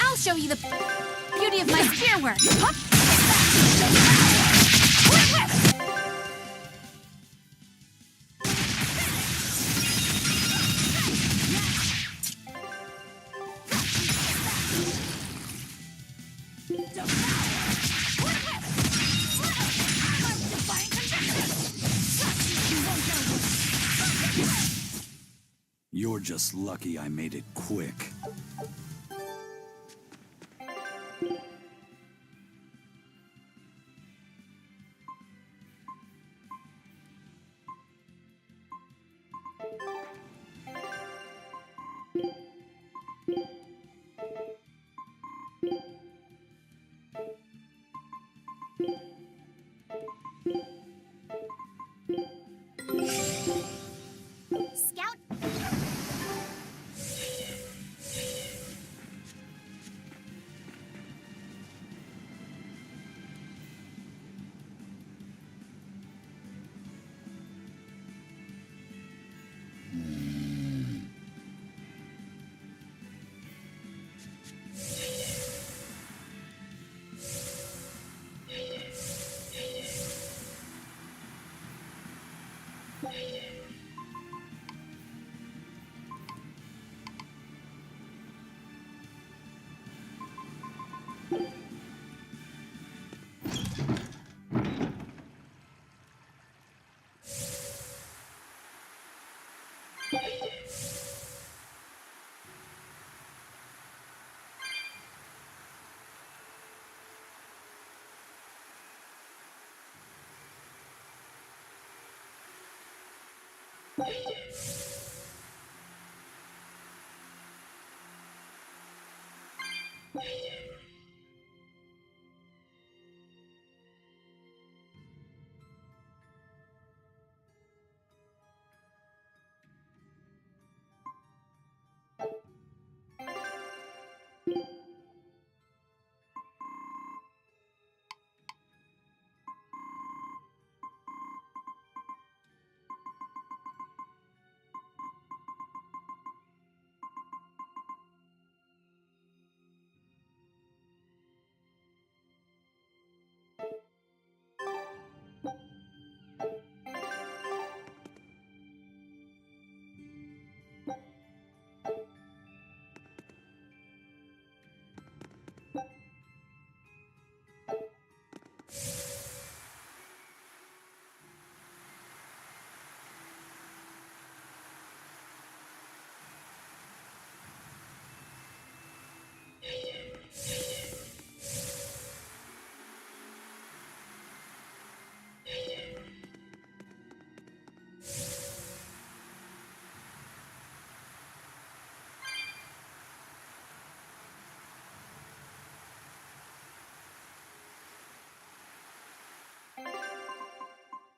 I'll show you the beauty of my spear work. Hup! You're just lucky I made it quick. Scout.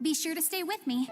Be sure to stay with me.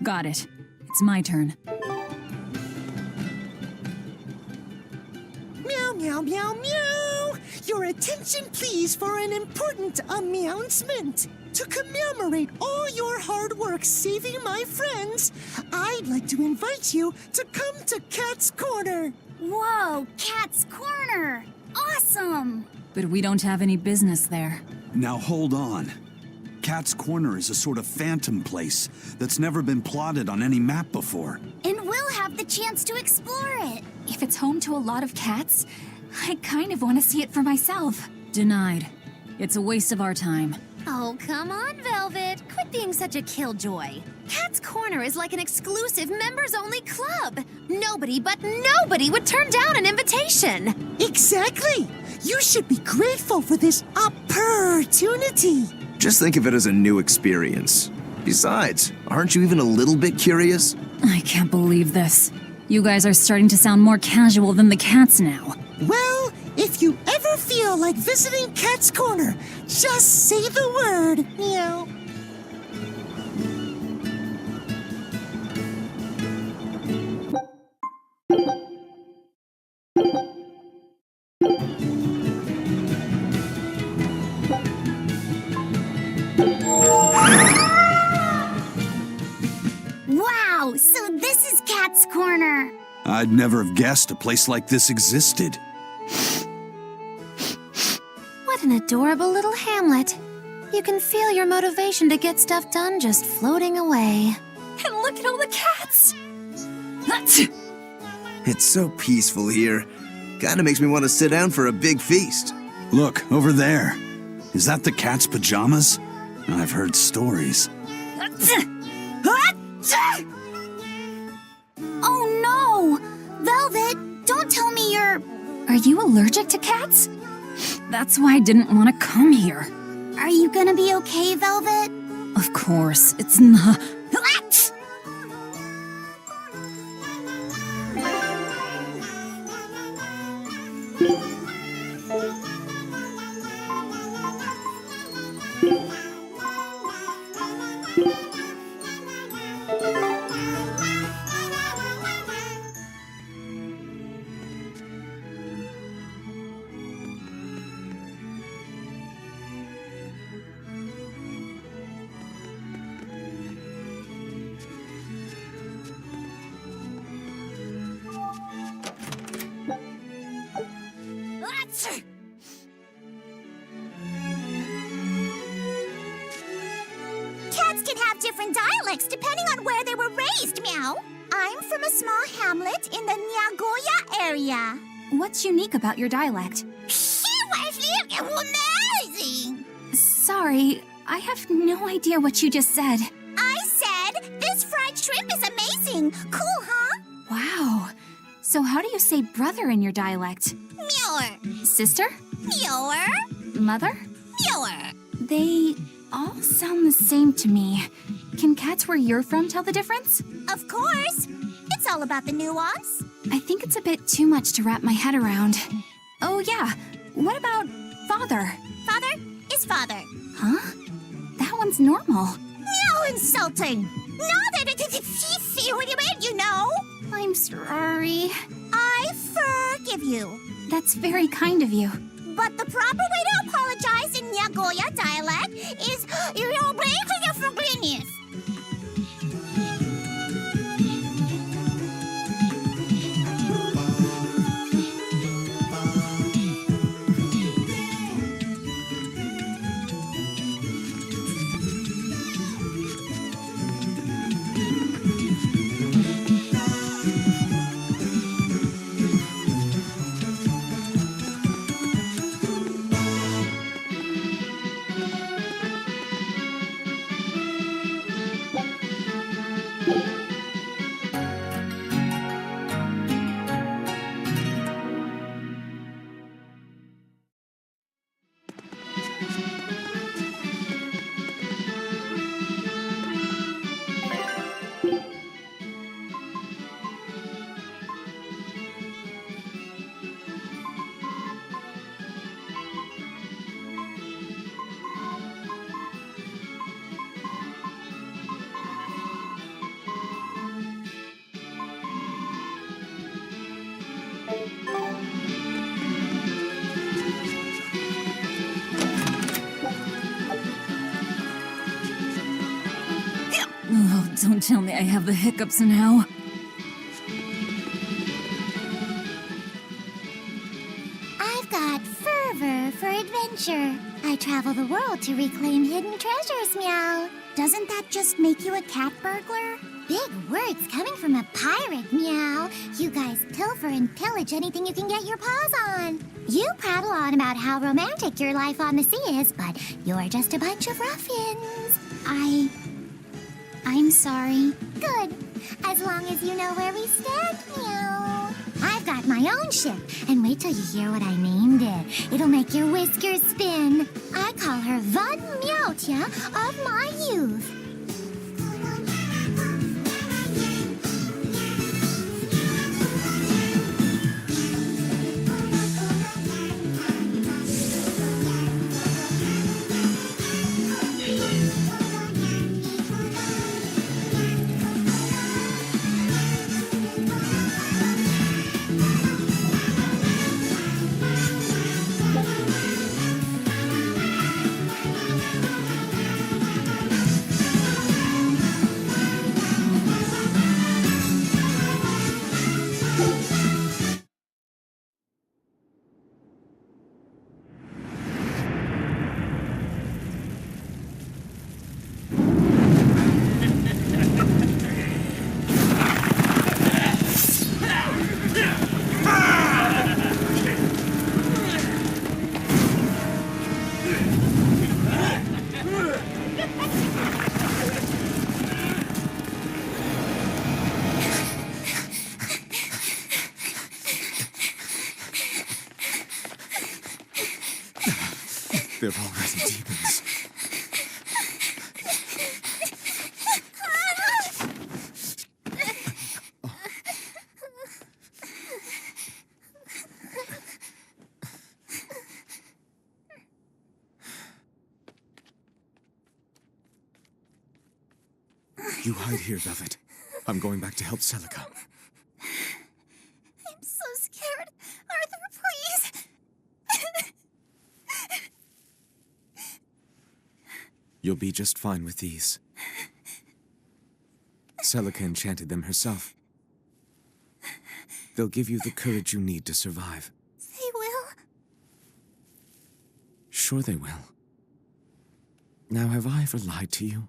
Got it. It's my turn. Meow, meow, meow, meow! Your attention, please, for an important announcement. To commemorate all your hard work saving my friends, I'd like to invite you to come to Katz Korner. Whoa, Katz Korner! Awesome! But we don't have any business there. Now hold on. Katz Korner is a sort of phantom place that's never been plotted on any map before. And we'll have the chance to explore it. If it's home to a lot of cats, I kind of want to see it for myself. Denied. It's a waste of our time. Oh, come on, Velvet. Quit being such a killjoy. Katz Korner is like an exclusive members-only club. Nobody but nobody would turn down an invitation. Exactly! You should be grateful for this opportunity. Just think of it as a new experience. Besides, aren't you even a little bit curious? I can't believe this. You guys are starting to sound more casual than the cats now. Well, if you ever feel like visiting Katz Korner, just say the word, meow. Wow, so this is Katz Korner. I'd never have guessed a place like this existed. What an adorable little hamlet. You can feel your motivation to get stuff done just floating away. And look at all the cats! It's so peaceful here. Kinda makes me want to sit down for a big feast. Look, over there. Is that the cat's pajamas? I've heard stories. Oh no! Velvet, don't tell me you're... Are you allergic to cats? That's why I didn't want to come here. Are you gonna be okay, Velvet? Of course, it's not... Cats can have different dialects depending on where they were raised, meow. I'm from a small hamlet in the Nagoya area. What's unique about your dialect? Amazing! Sorry, I have no idea what you just said. I said, this fried shrimp is amazing. Cool, huh? Wow. So how do you say brother in your dialect? Meower. Sister? Meower. Mother? Meower. They all sound the same to me. Can cats where you're from tell the difference? Of course. It's all about the nuance. I think it's a bit too much to wrap my head around. Oh yeah, what about father? Father is father. Huh? That one's normal. No insulting. No, that you know. I'm sorry. I forgive you. That's very kind of you. But the proper way to apologize in Nagoya dialect is you're breaking your forgiveness. Don't tell me I have the hiccups now. I've got fervor for adventure. I travel the world to reclaim hidden treasures, Meow. Doesn't that just make you a cat burglar? Big words coming from a pirate, Meow. You guys pilfer and pillage anything you can get your paws on. You prattle on about how romantic your life on the sea is, but you're just a bunch of ruffians. I'm sorry. Good. As long as you know where we stand, Meow. I've got my own ship, and wait till you hear what I named it. It'll make your whiskers spin. I call her Von Meowtia of my youth. They're already demons. You hide here, Velvet. I'm going back to help Celica. I'm so scared. Arthur, please. You'll be just fine with these. Celica enchanted them herself. They'll give you the courage you need to survive. They will? Sure they will. Now, have I ever lied to you?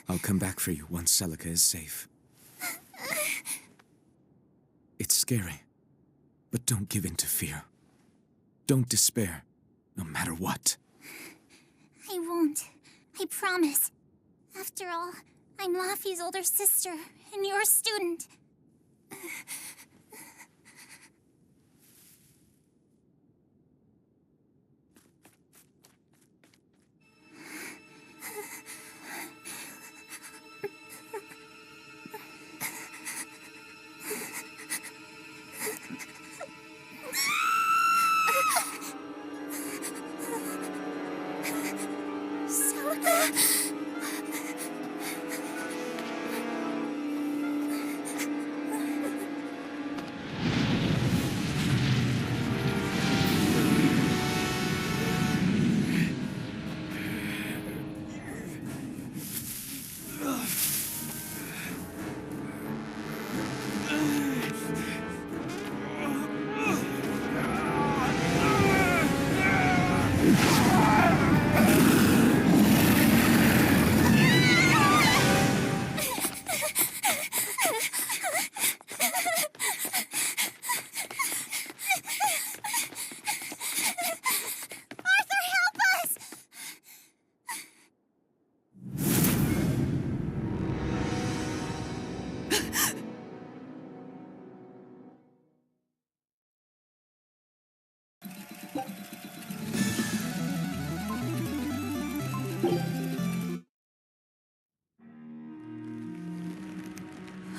I'll come back for you once Celica is safe. It's scary, but don't give in to fear. Don't despair, no matter what. I won't. I promise. After all, I'm Laffy's older sister, and your student.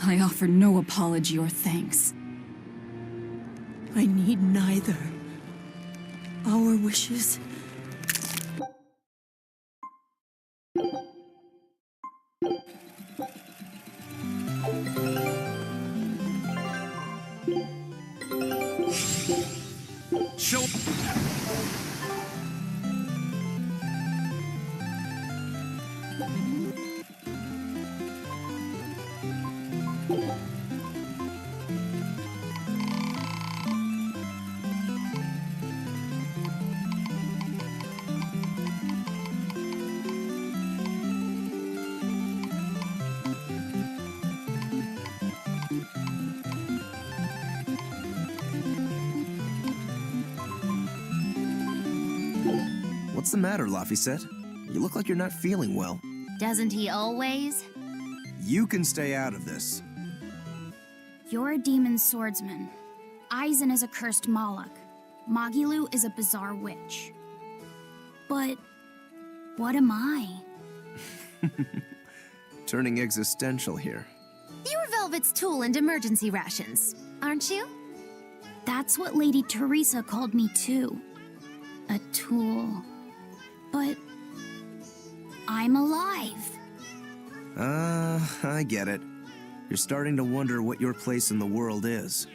I offer no apology or thanks. I need neither. Our wishes. Show. What's the matter, Laphicet? You look like you're not feeling well. Doesn't he always? You can stay out of this. You're a demon swordsman. Aizen is a cursed Moloch. Magilu is a bizarre witch. But what am I? Turning existential here. You're Velvet's tool and emergency rations, aren't you? That's what Lady Teresa called me too. A tool. But I'm alive. I get it. You're starting to wonder what your place in the world is.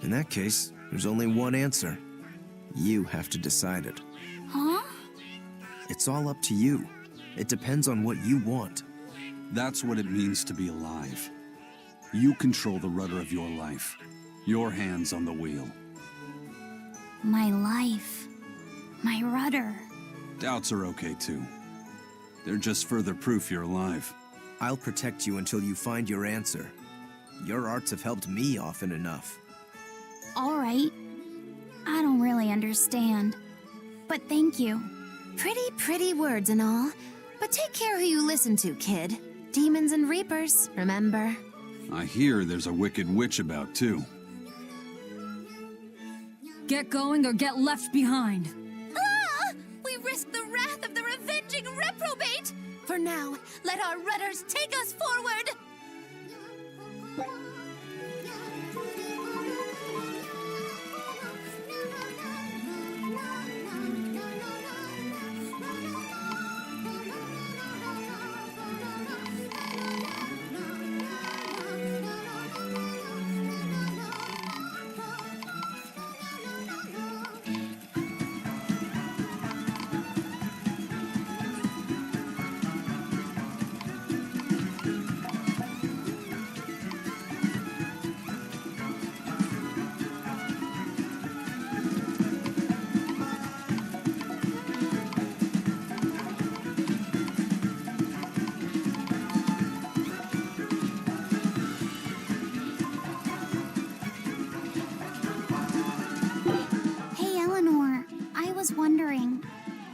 In that case, there's only one answer. You have to decide it. Huh? It's all up to you. It depends on what you want. That's what it means to be alive. You control the rudder of your life. Your hands on the wheel. My life. My rudder. Doubts are okay too. They're just further proof you're alive. I'll protect you until you find your answer. Your arts have helped me often enough. All right. I don't really understand. But thank you. Pretty words and all. But take care who you listen to, kid. Demons and reapers, remember? I hear there's a wicked witch about too. Get going or get left behind. Ah! We risk the wrath of the revenging reprobate! For now, let our rudders take us forward! Wondering,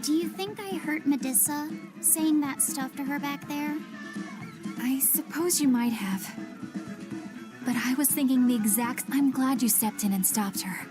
do you think I hurt Medusa saying that stuff to her back there? I suppose you might have. But I was thinking the exact... I'm glad you stepped in and stopped her.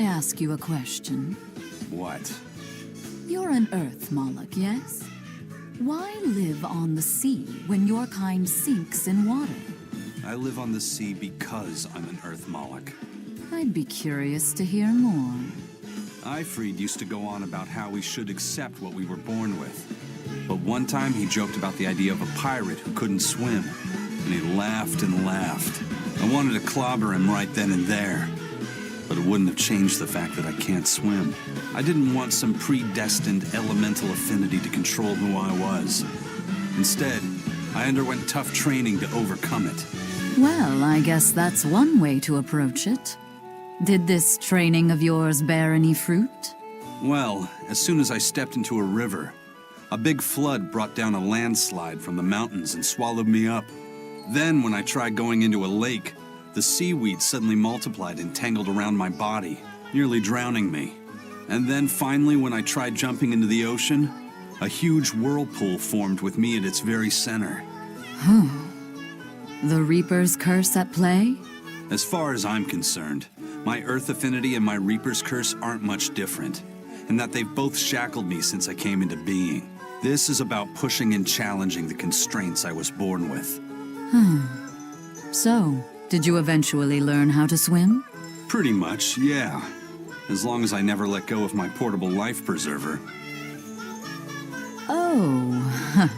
Ask you a question. What? You're an Earth Moloch, yes? Why live on the sea when your kind sinks in water? I live on the sea because I'm an Earth Moloch. I'd be curious to hear more. Ifrid used to go on about how we should accept what we were born with. But one time he joked about the idea of a pirate who couldn't swim, and he laughed and laughed. I wanted to clobber him right then and there, but it wouldn't have changed the fact that I can't swim. I didn't want some predestined elemental affinity to control who I was. Instead, I underwent tough training to overcome it. Well, I guess that's one way to approach it. Did this training of yours bear any fruit? Well, as soon as I stepped into a river, a big flood brought down a landslide from the mountains and swallowed me up. Then, when I tried going into a lake, the seaweed suddenly multiplied and tangled around my body, nearly drowning me. And then finally, when I tried jumping into the ocean, a huge whirlpool formed with me at its very center. The Reaper's curse at play? As far as I'm concerned, my Earth affinity and my Reaper's curse aren't much different, in that they've both shackled me since I came into being. This is about pushing and challenging the constraints I was born with. So, did you eventually learn how to swim? Pretty much, yeah. As long as I never let go of my portable life preserver. Oh,